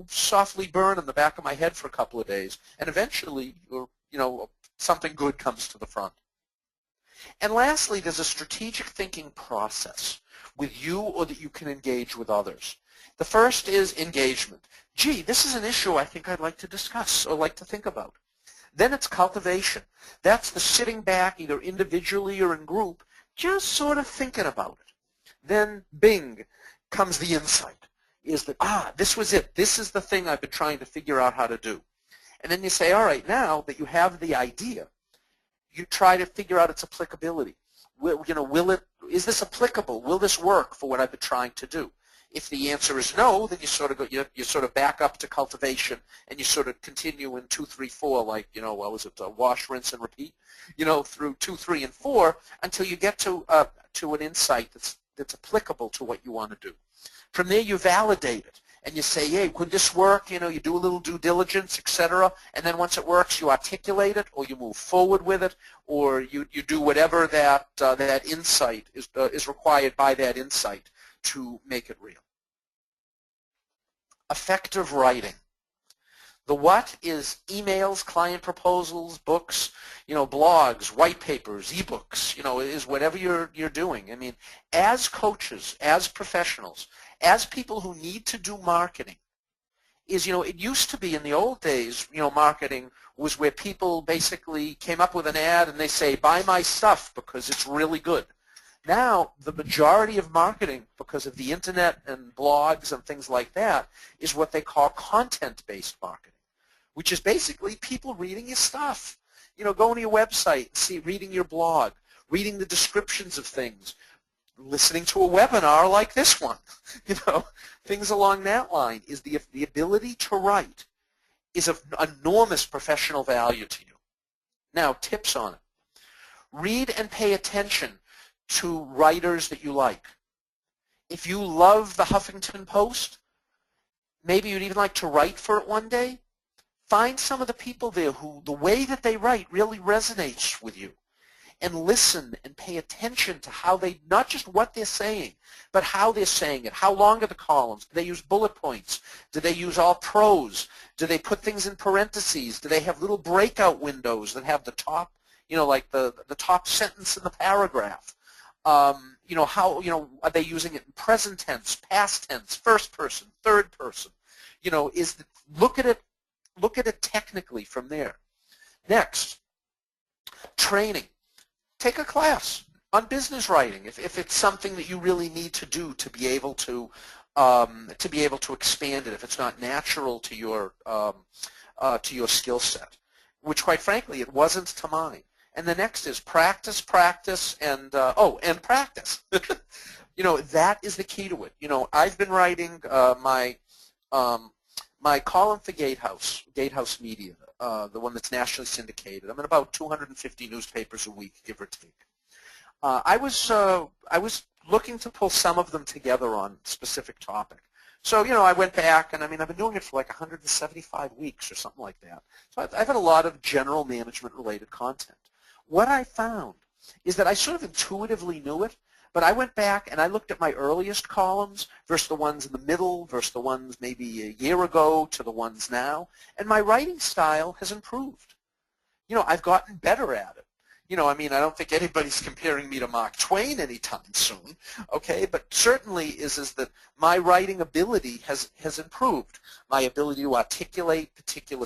softly burn in the back of my head for a couple of days, and eventually, something good comes to the front. And lastly, there's a strategic thinking process with you or that you can engage with others. The first is engagement. Gee, this is an issue I think I'd like to discuss or like to think about. Then it's cultivation. That's the sitting back, either individually or in group, just sort of thinking about it. Then, bing, comes the insight. Is that, this was it. This is the thing I've been trying to figure out how to do. And then you say, all right, now that you have the idea, you try to figure out its applicability. Is this applicable? Will this work for what I've been trying to do? If the answer is no, then you sort of back up to cultivation, and you sort of continue in 2, 3, 4, like what was it? Wash, rinse, and repeat. Through 2, 3, and 4 until you get to an insight that's applicable to what you want to do. From there, you validate it, and you say, hey, could this work? You do a little due diligence, etc. And then once it works, you articulate it, or you move forward with it, or you do whatever that insight is required by that insight to make it real. Effective writing. The what is emails, client proposals, books, blogs, white papers, ebooks, is whatever you're doing. I mean, as coaches, as professionals, as people who need to do marketing, it used to be in the old days, marketing was where people basically came up with an ad and they say, buy my stuff because it's really good. Now, the majority of marketing, because of the internet and blogs and things like that, is what they call content-based marketing, which is basically people reading your stuff. Going to your website, reading your blog, reading the descriptions of things, listening to a webinar like this one, things along that line. Is the ability to write is of enormous professional value to you. Now, tips on it. Read and pay attention to writers that you like. If you love the Huffington Post, maybe you'd even like to write for it one day, find some of the people there who the way that they write really resonates with you. And listen and pay attention to how they, not just what they're saying, but how they're saying it. How long are the columns? Do they use bullet points? Do they use all prose? Do they put things in parentheses? Do they have little breakout windows that have the top, like the top sentence in the paragraph? How, are they using it in present tense, past tense, first person, third person? Look at it technically from there. Next, training. Take a class on business writing if it's something that you really need to do to be able to expand it, if it's not natural to your skill set, which quite frankly it wasn't to mine. And the next is practice, practice, and practice. That is the key to it. I've been writing my column for Gatehouse Media, the one that's nationally syndicated. I'm in about 250 newspapers a week, give or take. I was looking to pull some of them together on a specific topic. So, I went back, and I've been doing it for like 175 weeks or something like that. So I've had a lot of general management-related content. What I found is that I sort of intuitively knew it, but I went back and I looked at my earliest columns versus the ones in the middle versus the ones maybe a year ago to the ones now, and my writing style has improved. I've gotten better at it. I don't think anybody's comparing me to Mark Twain anytime soon, okay? But certainly is that my writing ability has improved. My ability to articulate particular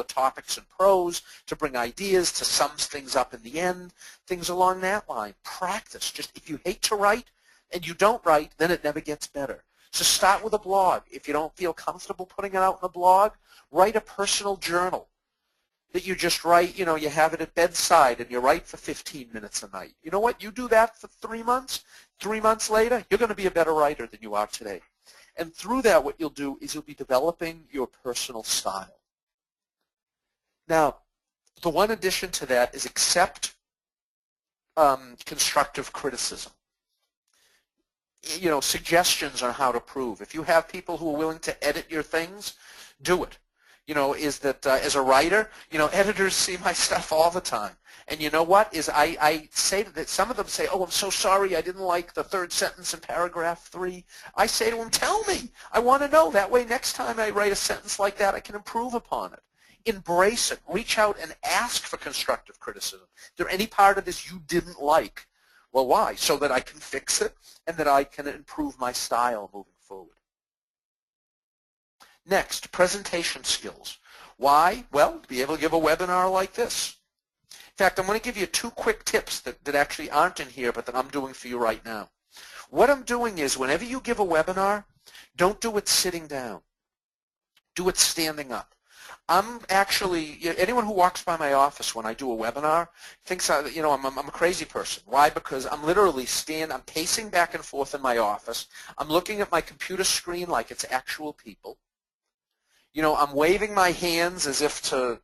topics in prose, to bring ideas, to sum things up in the end, things along that line. Practice. Just if you hate to write and you don't write, then it never gets better. So start with a blog. If you don't feel comfortable putting it out in a blog, write a personal journal that you just write, you have it at bedside and you write for 15 minutes a night. You know what? You do that for 3 months. 3 months later, you're going to be a better writer than you are today. And through that, what you'll do is you'll be developing your personal style. Now, the one addition to that is accept constructive criticism. Suggestions on how to improve. If you have people who are willing to edit your things, do it. Is that as a writer, editors see my stuff all the time. And you know what? I say that some of them say, oh, I'm so sorry, I didn't like the third sentence in paragraph 3. I say to them, tell me. I want to know. That way next time I write a sentence like that, I can improve upon it. Embrace it. Reach out and ask for constructive criticism. Is there any part of this you didn't like? Well, why? So that I can fix it and that I can improve my style moving forward. Next, presentation skills. Why? Well, to be able to give a webinar like this. In fact, I'm going to give you 2 quick tips that actually aren't in here, but that I'm doing for you right now. What I'm doing is whenever you give a webinar, don't do it sitting down. Do it standing up. I'm actually, anyone who walks by my office when I do a webinar thinks I'm a crazy person. Why? Because I'm literally I'm pacing back and forth in my office. I'm looking at my computer screen like it's actual people. I'm waving my hands as if to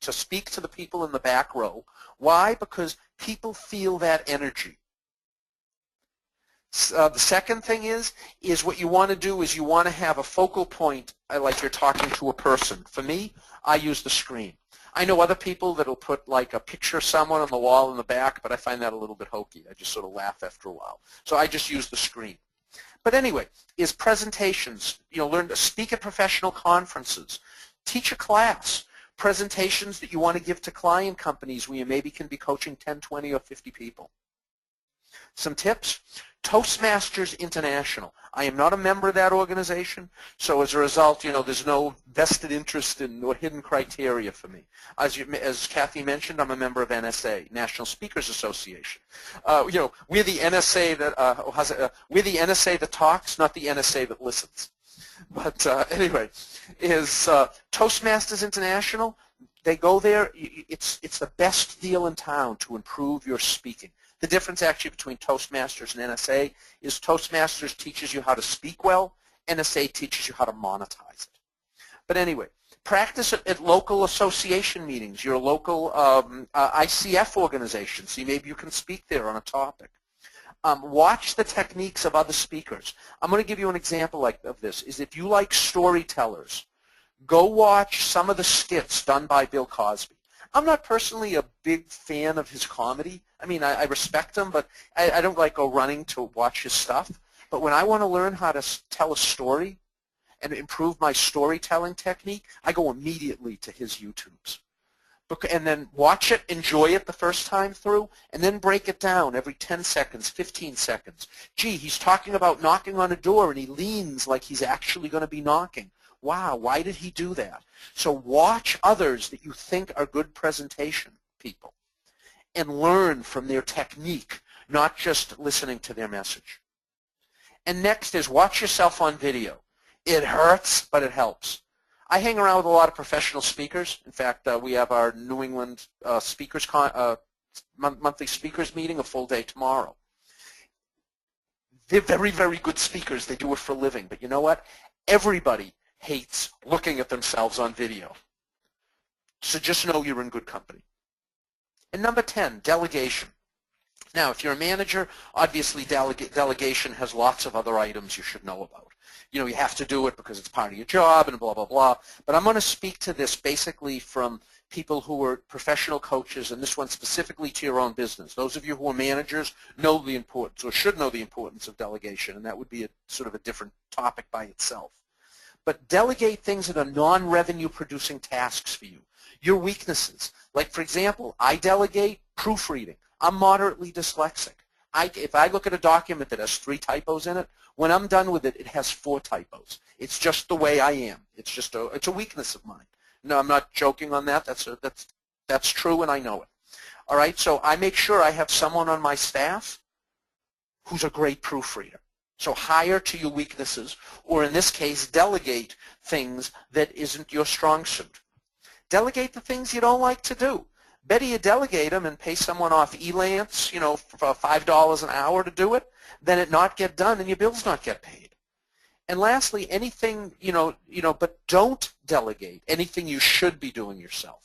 speak to the people in the back row. Why? Because people feel that energy. The second thing is what you want to do is you want to have a focal point like you're talking to a person. For me, I use the screen. I know other people that will put like a picture of someone on the wall in the back, but I find that a little bit hokey. I just sort of laugh after a while. So I just use the screen. But anyway, is presentations, learn to speak at professional conferences, Teach a class. Presentations that you want to give to client companies where you maybe can be coaching 10, 20, or 50 people. Some tips. Toastmasters International. I am not a member of that organization, so as a result, there's no vested interest in or hidden criteria for me. As Kathy mentioned, I'm a member of NSA, National Speakers Association. We're the NSA we're the NSA that talks, not the NSA that listens. But anyway, is Toastmasters International. They go there. It's the best deal in town to improve your speaking. The difference actually between Toastmasters and NSA is Toastmasters teaches you how to speak well, NSA teaches you how to monetize it. But anyway, practice at local association meetings, your local ICF organization, so maybe you can speak there on a topic. Watch the techniques of other speakers. I'm going to give you an example of this, is if you like storytellers, go watch some of the skits done by Bill Cosby. I'm not personally a big fan of his comedy. I mean, I respect him, but I don't like go running to watch his stuff. But when I want to learn how to tell a story and improve my storytelling technique, I go immediately to his YouTubes. And then watch it, enjoy it the first time through, and then break it down every 10 seconds, 15 seconds. Gee, he's talking about knocking on a door, and he leans like he's actually going to be knocking. Wow, why did he do that? So watch others that you think are good presentation people and learn from their technique, not just listening to their message. And next is watch yourself on video. It hurts, but it helps. I hang around with a lot of professional speakers. In fact, we have our New England monthly speakers meeting, a full day tomorrow. They're very, very good speakers. They do it for a living. But you know what? Everybody hates looking at themselves on video. So just know you're in good company. And number 10, delegation. Now, if you're a manager, obviously delegation has lots of other items you should know about. You have to do it because it's part of your job and blah, blah, blah. But I'm going to speak to this basically from people who are professional coaches, and this one specifically to your own business. Those of you who are managers know the importance or should know the importance of delegation, and that would be sort of a different topic by itself. But delegate things that are non-revenue producing tasks for you. Your weaknesses. Like, for example, I delegate proofreading. I'm moderately dyslexic. If I look at a document that has 3 typos in it, when I'm done with it, it has 4 typos. It's just the way I am. It's a weakness of mine. No, I'm not joking on that. That's true, and I know it. All right, so I make sure I have someone on my staff who's a great proofreader. So hire to your weaknesses, or in this case, delegate things that isn't your strong suit. Delegate the things you don't like to do. Better you delegate them and pay someone off Elance, for $5 an hour to do it, than it not get done and your bills not get paid. And lastly, anything, but don't delegate anything you should be doing yourself.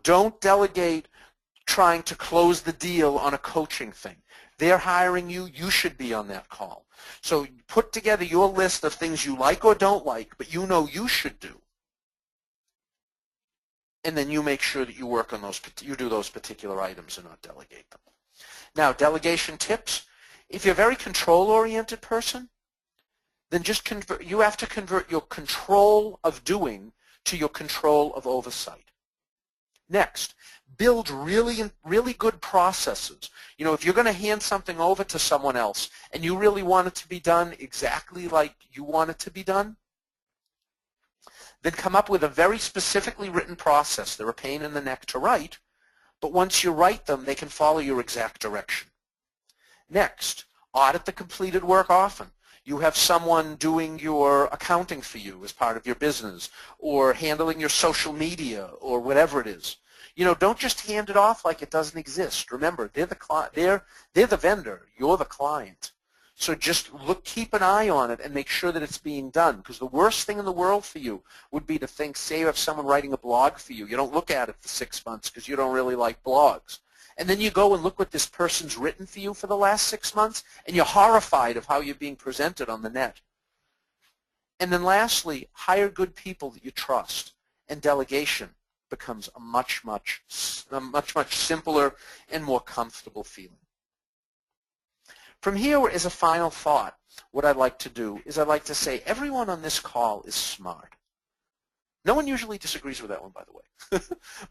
Don't delegate trying to close the deal on a coaching thing. They're hiring you. You should be on that call. So put together your list of things you like or don't like, but you should do. And then you make sure that you work on those, you do those particular items and not delegate them. Now, delegation tips. If you're a very control-oriented person, then you have to convert your control of doing to your control of oversight. Next, build really good processes. If you're going to hand something over to someone else and you really want it to be done exactly like you want it to be done, then come up with a very specifically written process. They're a pain in the neck to write, but once you write them, they can follow your exact direction. Next, audit the completed work often. You have someone doing your accounting for you as part of your business, or handling your social media, or whatever it is. Don't just hand it off like it doesn't exist. Remember, they're the vendor. You're the client. So just keep an eye on it and make sure that it's being done, because the worst thing in the world for you would be to think, say you have someone writing a blog for you. You don't look at it for 6 months because you don't really like blogs. And then you go and look what this person's written for you for the last 6 months, and you're horrified of how you're being presented on the net. And then lastly, hire good people that you trust, and delegation becomes a much, much simpler and more comfortable feeling. From here is a final thought. What I'd like to do is I'd like to say everyone on this call is smart. No one usually disagrees with that one, by the way.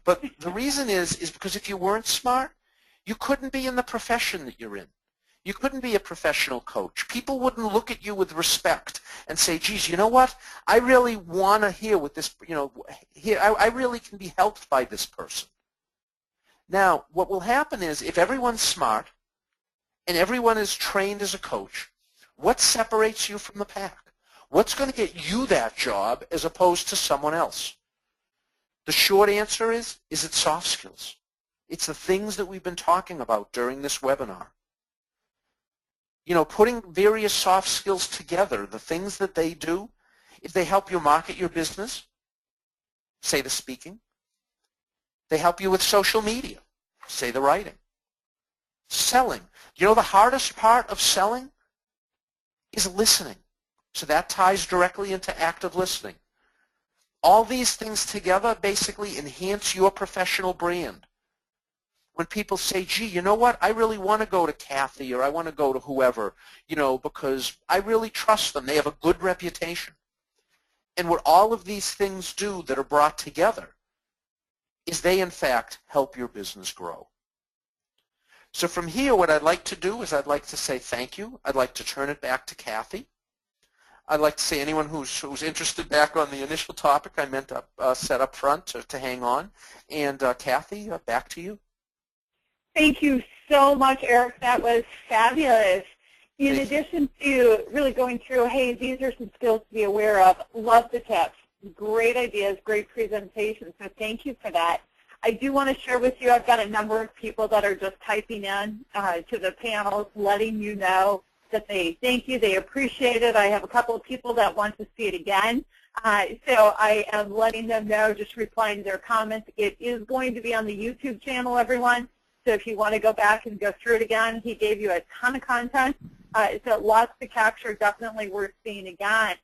But the reason is because if you weren't smart, you couldn't be in the profession that you're in. You couldn't be a professional coach. People wouldn't look at you with respect and say, geez, you know what? I really want to hear what this, I really can be helped by this person. Now, what will happen is if everyone's smart and everyone is trained as a coach, what separates you from the pack? What's going to get you that job as opposed to someone else? The short answer is it soft skills. It's the things that we've been talking about during this webinar. Putting various soft skills together, the things that they do, if they help you market your business, say the speaking. They help you with social media, say the writing. Selling. The hardest part of selling is listening. So that ties directly into active listening. All these things together basically enhance your professional brand. When people say, gee, you know what, I really want to go to Kathy or I want to go to whoever, because I really trust them. They have a good reputation. And what all of these things do that are brought together is they, in fact, help your business grow. So from here, what I'd like to do is I'd like to say thank you. I'd like to turn it back to Kathy. I'd like to say anyone who's interested back on the initial topic I meant to set up front to hang on. And Kathy, back to you. Thank you so much, Eric. That was fabulous. In addition to really going through, hey, these are some skills to be aware of, love the tips. Great ideas, great presentation. So thank you for that. I do want to share with you, I've got a number of people that are just typing in to the panels, letting you know that they thank you, they appreciate it. I have a couple of people that want to see it again. So I am letting them know, just replying to their comments. It is going to be on the YouTube channel, everyone. So if you want to go back and go through it again, he gave you a ton of content. So lots to capture, definitely worth seeing again.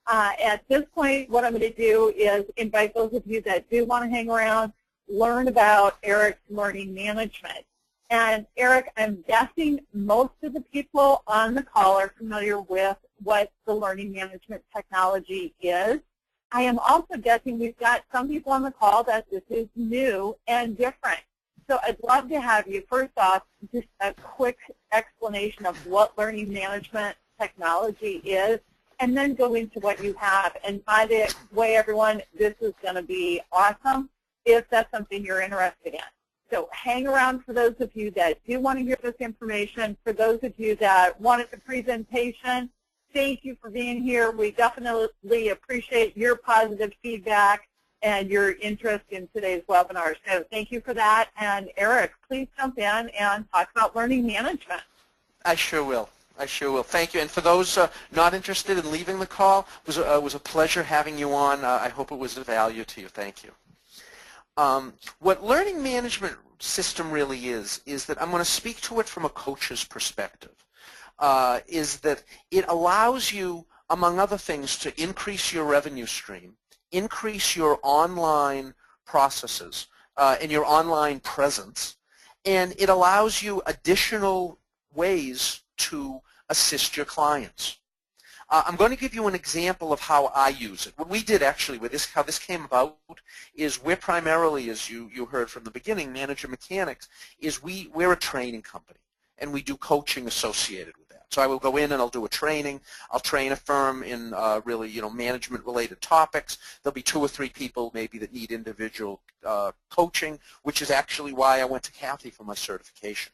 At this point, what I'm going to do is invite those of you that do want to hang around, learn about Eric's learning management. And Eric, I'm guessing most of the people on the call are familiar with what the learning management technology is. I am also guessing we've got some people on the call that this is new and different. So I'd love to have you, first off, just a quick explanation of what learning management technology is, and then go into what you have. And by the way, everyone, this is going to be awesome if that's something you're interested in. So hang around for those of you that do want to hear this information. For those of you that wanted the presentation, thank you for being here. We definitely appreciate your positive feedback and your interest in today's webinar. So thank you for that. And Eric, please jump in and talk about learning management. I sure will. I sure will. Thank you. And for those not interested in leaving the call, it was a pleasure having you on. I hope it was of value to you. Thank you. What learning management system really is that I'm going to speak to it from a coach's perspective, is that it allows you, among other things, to increase your revenue stream, increase your online processes and your online presence, and it allows you additional ways to assist your clients. I'm going to give you an example of how I use it. What we did actually with this, how this came about, is we're primarily, as you heard from the beginning, Manager Mechanics, is we're a training company, and we do coaching associated with that. So I will go in and I'll do a training. I'll train a firm in really, management-related topics. There'll be 2 or 3 people maybe that need individual coaching, which is actually why I went to Kathy for my certification.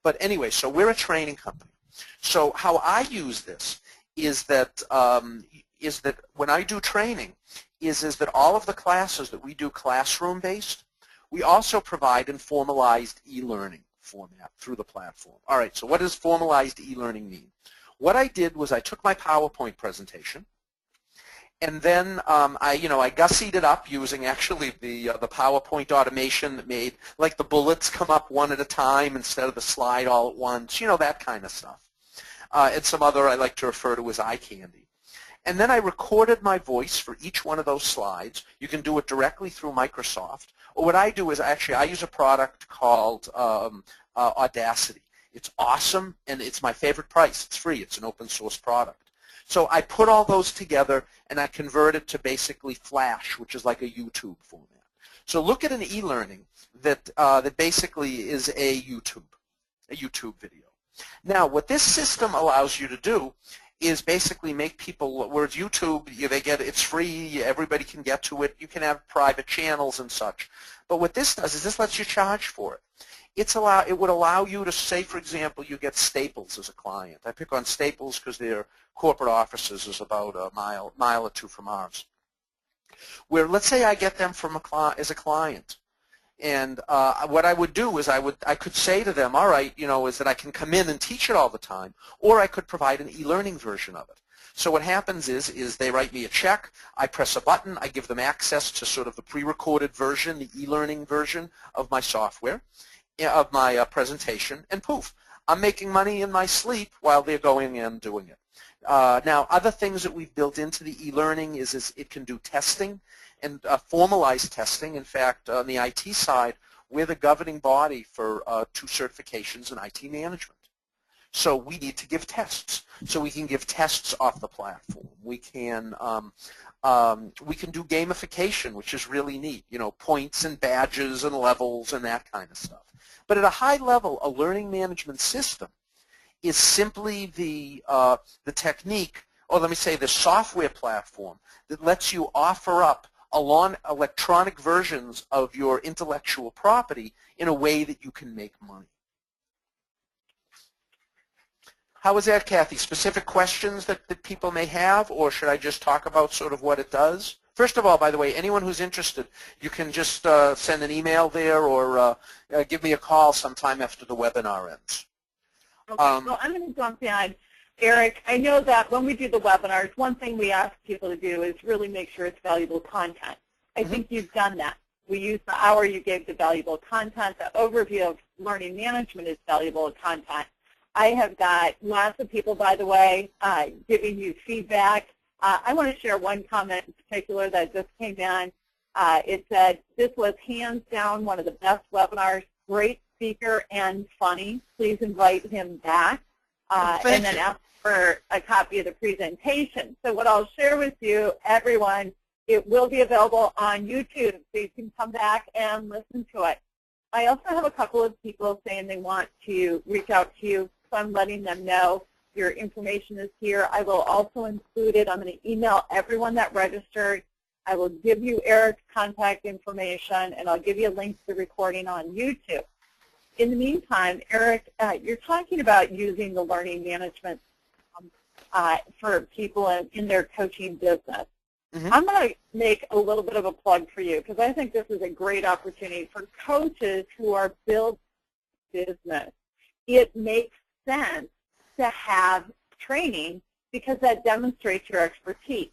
But anyway, so we're a training company. So how I use this is that when I do training, is that all of the classes that we do classroom-based, we also provide in formalized e-learning format through the platform. All right, so what does formalized e-learning mean? What I did was I took my PowerPoint presentation, and then I gussied it up using actually the PowerPoint automation that made like the bullets come up one at a time instead of the slide all at once, that kind of stuff. And some other I like to refer to as eye candy. And then I recorded my voice for each one of those slides. You can do it directly through Microsoft. Or what I do is actually I use a product called Audacity. It's awesome, and it's my favorite price. It's free. It's an open source product. So I put all those together, and I convert it to basically Flash, which is like a YouTube format. So look at an e-learning that basically is a YouTube video. Now, what this system allows you to do is basically make people, whereas YouTube, it's free, everybody can get to it, you can have private channels and such. But what this does is this lets you charge for it. It would allow you to say, for example, you get Staples as a client. I pick on Staples because their corporate offices is about a mile or two from ours. Where let's say I get them as a client. And what I would do is I could say to them, all right, is that I can come in and teach it all the time, or I could provide an e-learning version of it. So what happens is they write me a check, I press a button, I give them access to sort of the pre-recorded version, the e-learning version of my software, of my presentation, and poof, I'm making money in my sleep while they're going and doing it. Now, other things that we've built into the e-learning is it can do testing and formalized testing. In fact, on the IT side, we're the governing body for 2 certifications in IT management. So we need to give tests. So we can give tests off the platform. We can do gamification, which is really neat. Points and badges and levels and that kind of stuff. But at a high level, a learning management system is simply the technique, or let me say the software platform that lets you offer up electronic versions of your intellectual property in a way that you can make money. How is that, Kathy? Specific questions that people may have, or should I just talk about sort of what it does? First of all, by the way, anyone who's interested, you can just send an email there or give me a call sometime after the webinar ends. Okay, well, I'm going to jump in. Eric, I know that when we do the webinars, one thing we ask people to do is really make sure it's valuable content. I think you've done that. We used the hour you gave to valuable content. The overview of learning management is valuable content. I have got lots of people, by the way, giving you feedback. I want to share one comment in particular that just came in. It said, this was hands down one of the best webinars, great speaker and funny. Please invite him back. And then ask for a copy of the presentation. So what I'll share with you, everyone, it will be available on YouTube, so you can come back and listen to it. I also have a couple of people saying they want to reach out to you, so I'm letting them know your information is here. I will also include it. I'm going to email everyone that registered. I will give you Eric's contact information, and I'll give you a link to the recording on YouTube. In the meantime, Eric, you're talking about using the learning management for people in their coaching business. I'm going to make a little bit of a plug for you because I think this is a great opportunity for coaches who are building business. It makes sense to have training because that demonstrates your expertise.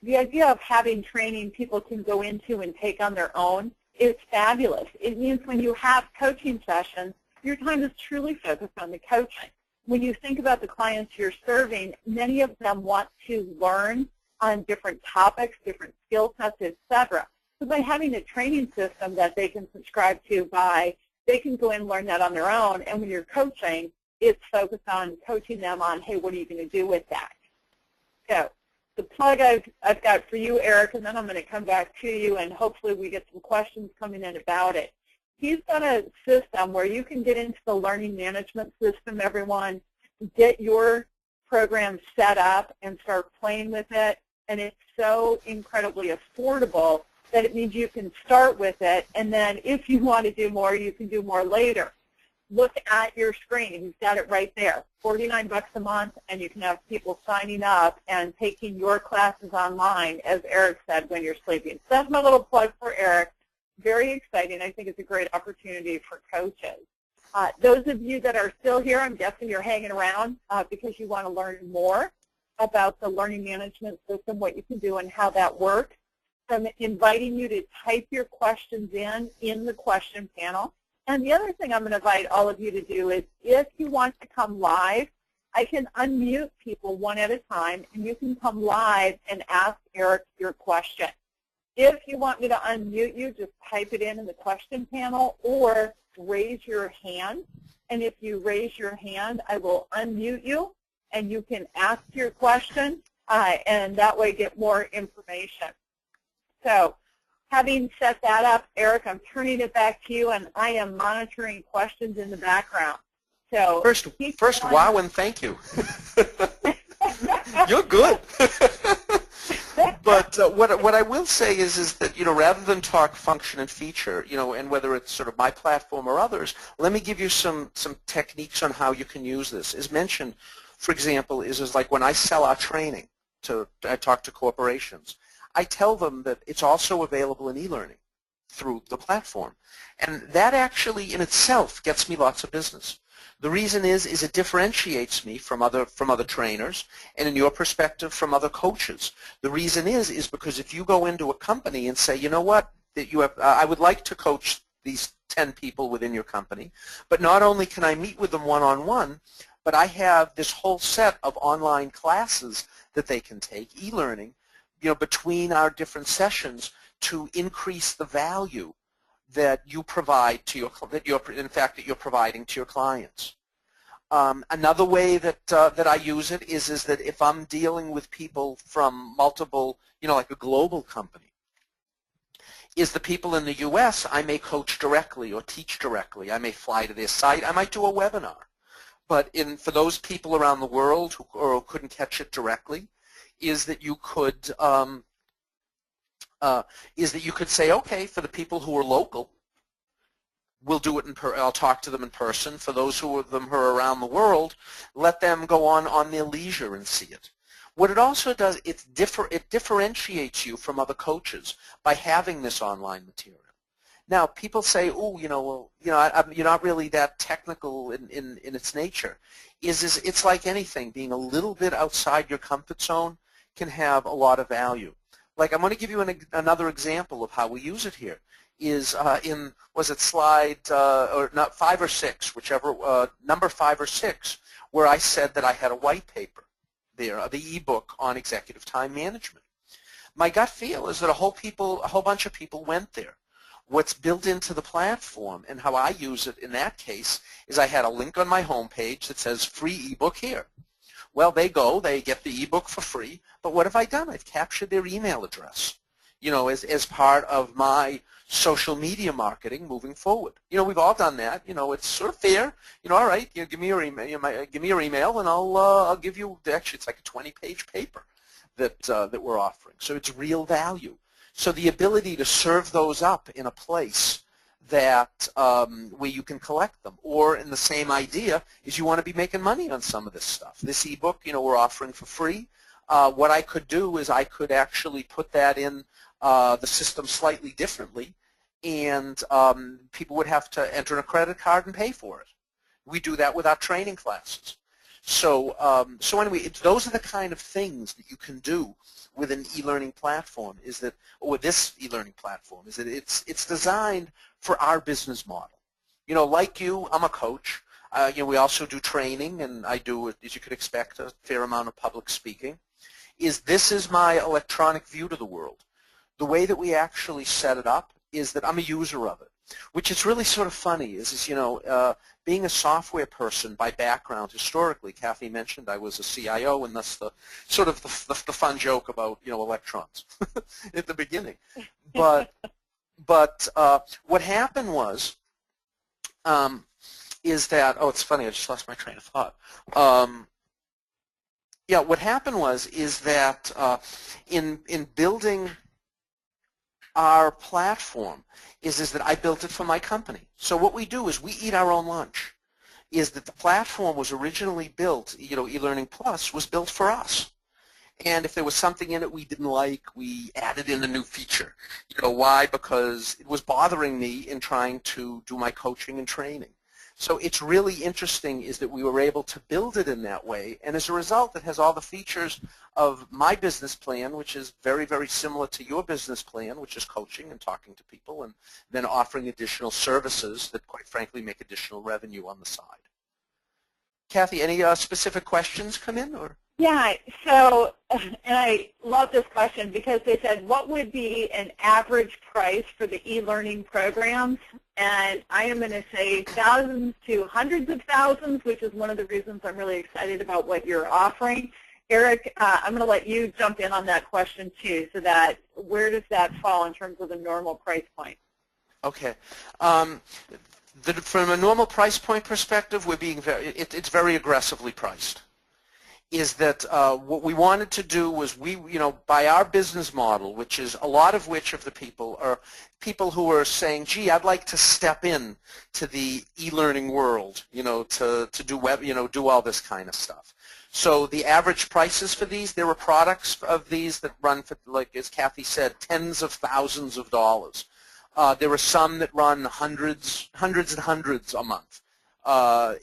The idea of having training people can go into and take on their own is fabulous. It means when you have coaching sessions, your time is truly focused on the coaching. When you think about the clients you're serving, many of them want to learn on different topics, different skill sets, etc. So by having a training system that they can subscribe to, they can go in and learn that on their own. And when you're coaching, it's focused on coaching them on, hey, what are you going to do with that? So the plug I've got for you, Eric, and then I'm going to come back to you, and hopefully we get some questions coming in about it. He's got a system where you can get into the learning management system, everyone, get your program set up and start playing with it, and it's so incredibly affordable that it means you can start with it, and then if you want to do more, you can do more later. Look at your screen. He's got it right there. $49 a month, and you can have people signing up and taking your classes online, as Eric said, when you're sleeping. So that's my little plug for Eric. Very exciting. I think it's a great opportunity for coaches. Those of you that are still here, I'm guessing you're hanging around because you want to learn more about the learning management system, what you can do and how that works. So I'm inviting you to type your questions in the question panel. And the other thing I'm going to invite all of you to do is if you want to come live, I can unmute people one at a time, and you can come live and ask Eric your question. If you want me to unmute you, just type it in the question panel or raise your hand. And if you raise your hand, I will unmute you, and you can ask your question. and that way get more information. So having set that up, Eric, I'm turning it back to you, and I am monitoring questions in the background. So first wow and thank you. You're good. But what I will say is that, rather than talk function and feature, and whether it's sort of my platform or others, let me give you some techniques on how you can use this. As mentioned, for example, is like when I sell our training, I talk to corporations, I tell them that it's also available in e-learning through the platform. And that actually in itself gets me lots of business. The reason is it differentiates me from other trainers, and in your perspective, from other coaches. The reason is because if you go into a company and say, you know what, that you have, I would like to coach these 10 people within your company, but not only can I meet with them one-on-one, but I have this whole set of online classes that they can take, e-learning, between our different sessions to increase the value that you provide to that you're providing to your clients. Another way that I use it is that if I'm dealing with people from multiple, like a global company, is the people in the U.S. I may coach directly or teach directly. I may fly to their site. I might do a webinar. But for those people around the world who couldn't catch it directly, is that you could say, okay, for the people who are local, we'll do it I'll talk to them in person. For those who are around the world, let them go on their leisure and see it. What it also does, it differentiates you from other coaches by having this online material. Now, people say, oh, you're not really that technical in its nature. It's like anything. Being a little bit outside your comfort zone can have a lot of value. Like, I'm going to give you another example of how we use it here. Was it slide, or not, 5 or 6, whichever, number 5 or 6, where I said that I had a white paper there, the ebook on executive time management. My gut feel is that a whole bunch of people went there. What's built into the platform and how I use it in that case is I had a link on my homepage that says free ebook here. Well, they get the ebook for free, but what have I done? I've captured their email address, as part of my social media marketing moving forward. We've all done that. It's sort of fair. All right, give me your email. Give me your email, and I'll give you. Actually, it's like a 20-page paper that we're offering. So it's real value. So the ability to serve those up in a place that where you can collect them, or in the same idea is you want to be making money on some of this stuff. This ebook, we're offering for free. What I could do is I could actually put that in the system slightly differently, and people would have to enter a credit card and pay for it. We do that with our training classes. So anyway, those are the kind of things that you can do with an e-learning platform, or with this e-learning platform, is that it's designed for our business model. Like you, I'm a coach. We also do training, and I do, as you could expect, a fair amount of public speaking. This is my electronic view to the world. The way that we actually set it up is that I'm a user of it, which is really sort of funny. Being a software person by background historically, Kathy mentioned I was a CIO, and that's the sort of the fun joke about electrons at the beginning. But what happened was is that it's funny, I just lost my train of thought. What happened is that in building our platform is that I built it for my company. So what we do is we eat our own lunch. Is that the platform was originally built, eLearning Plus was built for us. And if there was something in it we didn't like, we added in a new feature. Why? Because it was bothering me in trying to do my coaching and training. So it's really interesting is that we were able to build it in that way, and as a result it has all the features of my business plan, which is very, very similar to your business plan, which is coaching and talking to people and then offering additional services that quite frankly make additional revenue on the side. Kathy, any specific questions come in? Or? Yeah, so, and I love this question because they said, what would be an average price for the e-learning programs? And I am going to say thousands to hundreds of thousands, which is one of the reasons I'm really excited about what you're offering. Eric, I'm going to let you jump in on that question too, so that where does that fall in terms of the normal price point? Okay. From a normal price point perspective, we're being it's very aggressively priced. Is that what we wanted to do was by our business model, which is a lot of which of the people are people who are saying, gee, I'd like to step in to the e-learning world, to do web, do all this kind of stuff. So the average prices for these, there are products of these that run for, like as Kathy said, tens of thousands of dollars. There are some that run hundreds and hundreds a month.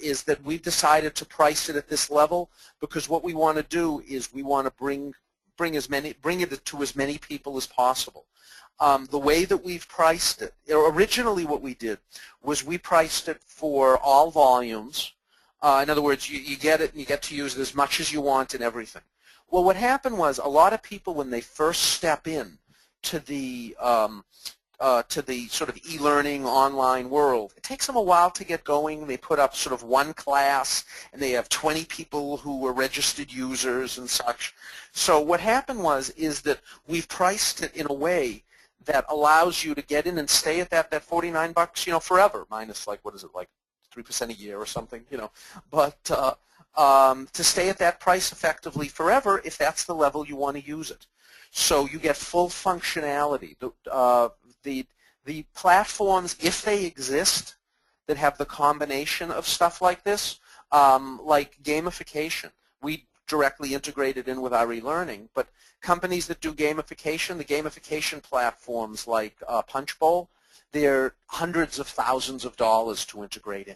Is that we've decided to price it at this level because what we want to do is we want to bring it to as many people as possible. The way that we've priced it, originally what we did was we priced it for all volumes. In other words, you get it and you get to use it as much as you want and everything. Well, what happened was a lot of people, when they first step in to the sort of e-learning online world, it takes them a while to get going. They put up sort of one class, and they have 20 people who were registered users and such. So what happened is that we've priced it in a way that allows you to get in and stay at that $49, forever, minus like, what is it, like 3% a year or something, But to stay at that price effectively forever if that's the level you want to use it. So you get full functionality. The platforms, if they exist, that have the combination of stuff like this, like gamification, we directly integrated in with our e-learning, but companies that do gamification, the gamification platforms like Punchbowl, they're hundreds of thousands of dollars to integrate in.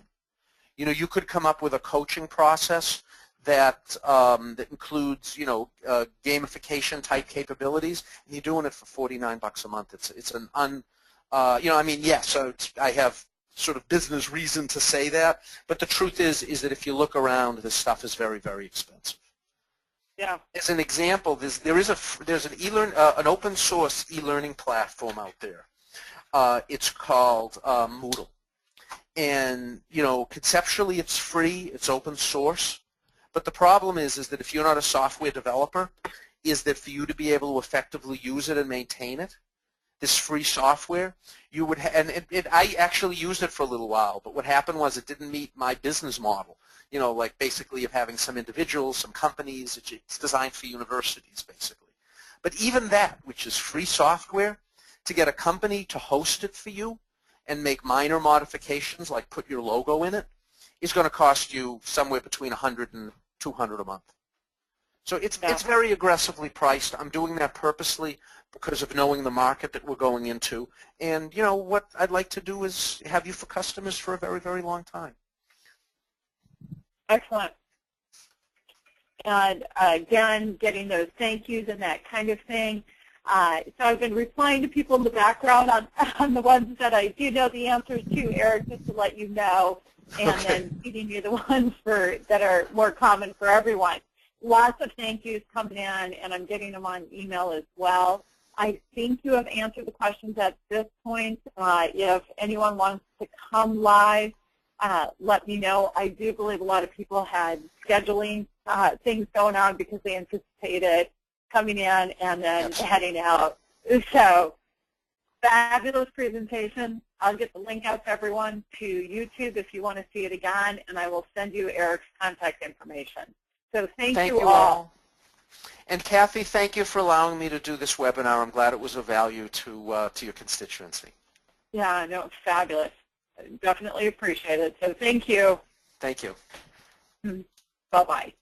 You could come up with a coaching process that includes, gamification type capabilities, and you're doing it for $49 a month. It's an yes, so I have sort of business reason to say that, but the truth is that if you look around, this stuff is very, very expensive. Yeah. As an example, there's an open source e-learning platform out there. It's called Moodle, and conceptually it's free, it's open source. But the problem is that if you're not a software developer, is that for you to be able to effectively use it and maintain it, this free software, you would I actually used it for a little while, but what happened was it didn't meet my business model. Like basically of having some individuals, some companies. It's designed for universities, basically. But even that, which is free software, to get a company to host it for you and make minor modifications, like put your logo in it, is going to cost you somewhere between $100 and $200 a month. So it's very aggressively priced. I'm doing that purposely because of knowing the market that we're going into. And what I'd like to do is have you for customers for a very, very long time. Excellent. And again, getting those thank yous and that kind of thing. So I've been replying to people in the background on the ones that I do know the answers to, Eric, just to let you know, and then feeding you the ones that are more common for everyone. Lots of thank yous coming in, and I'm getting them on email as well. I think you have answered the questions at this point. If anyone wants to come live, let me know. I do believe a lot of people had scheduling things going on because they anticipated coming in and then heading out. So fabulous presentation. I'll get the link out to everyone to YouTube if you want to see it again, and I will send you Eric's contact information. So thank you all. And Kathy, thank you for allowing me to do this webinar. I'm glad it was of value to your constituency. Yeah, no, it's fabulous. Definitely appreciate it. So thank you. Thank you. Bye-bye.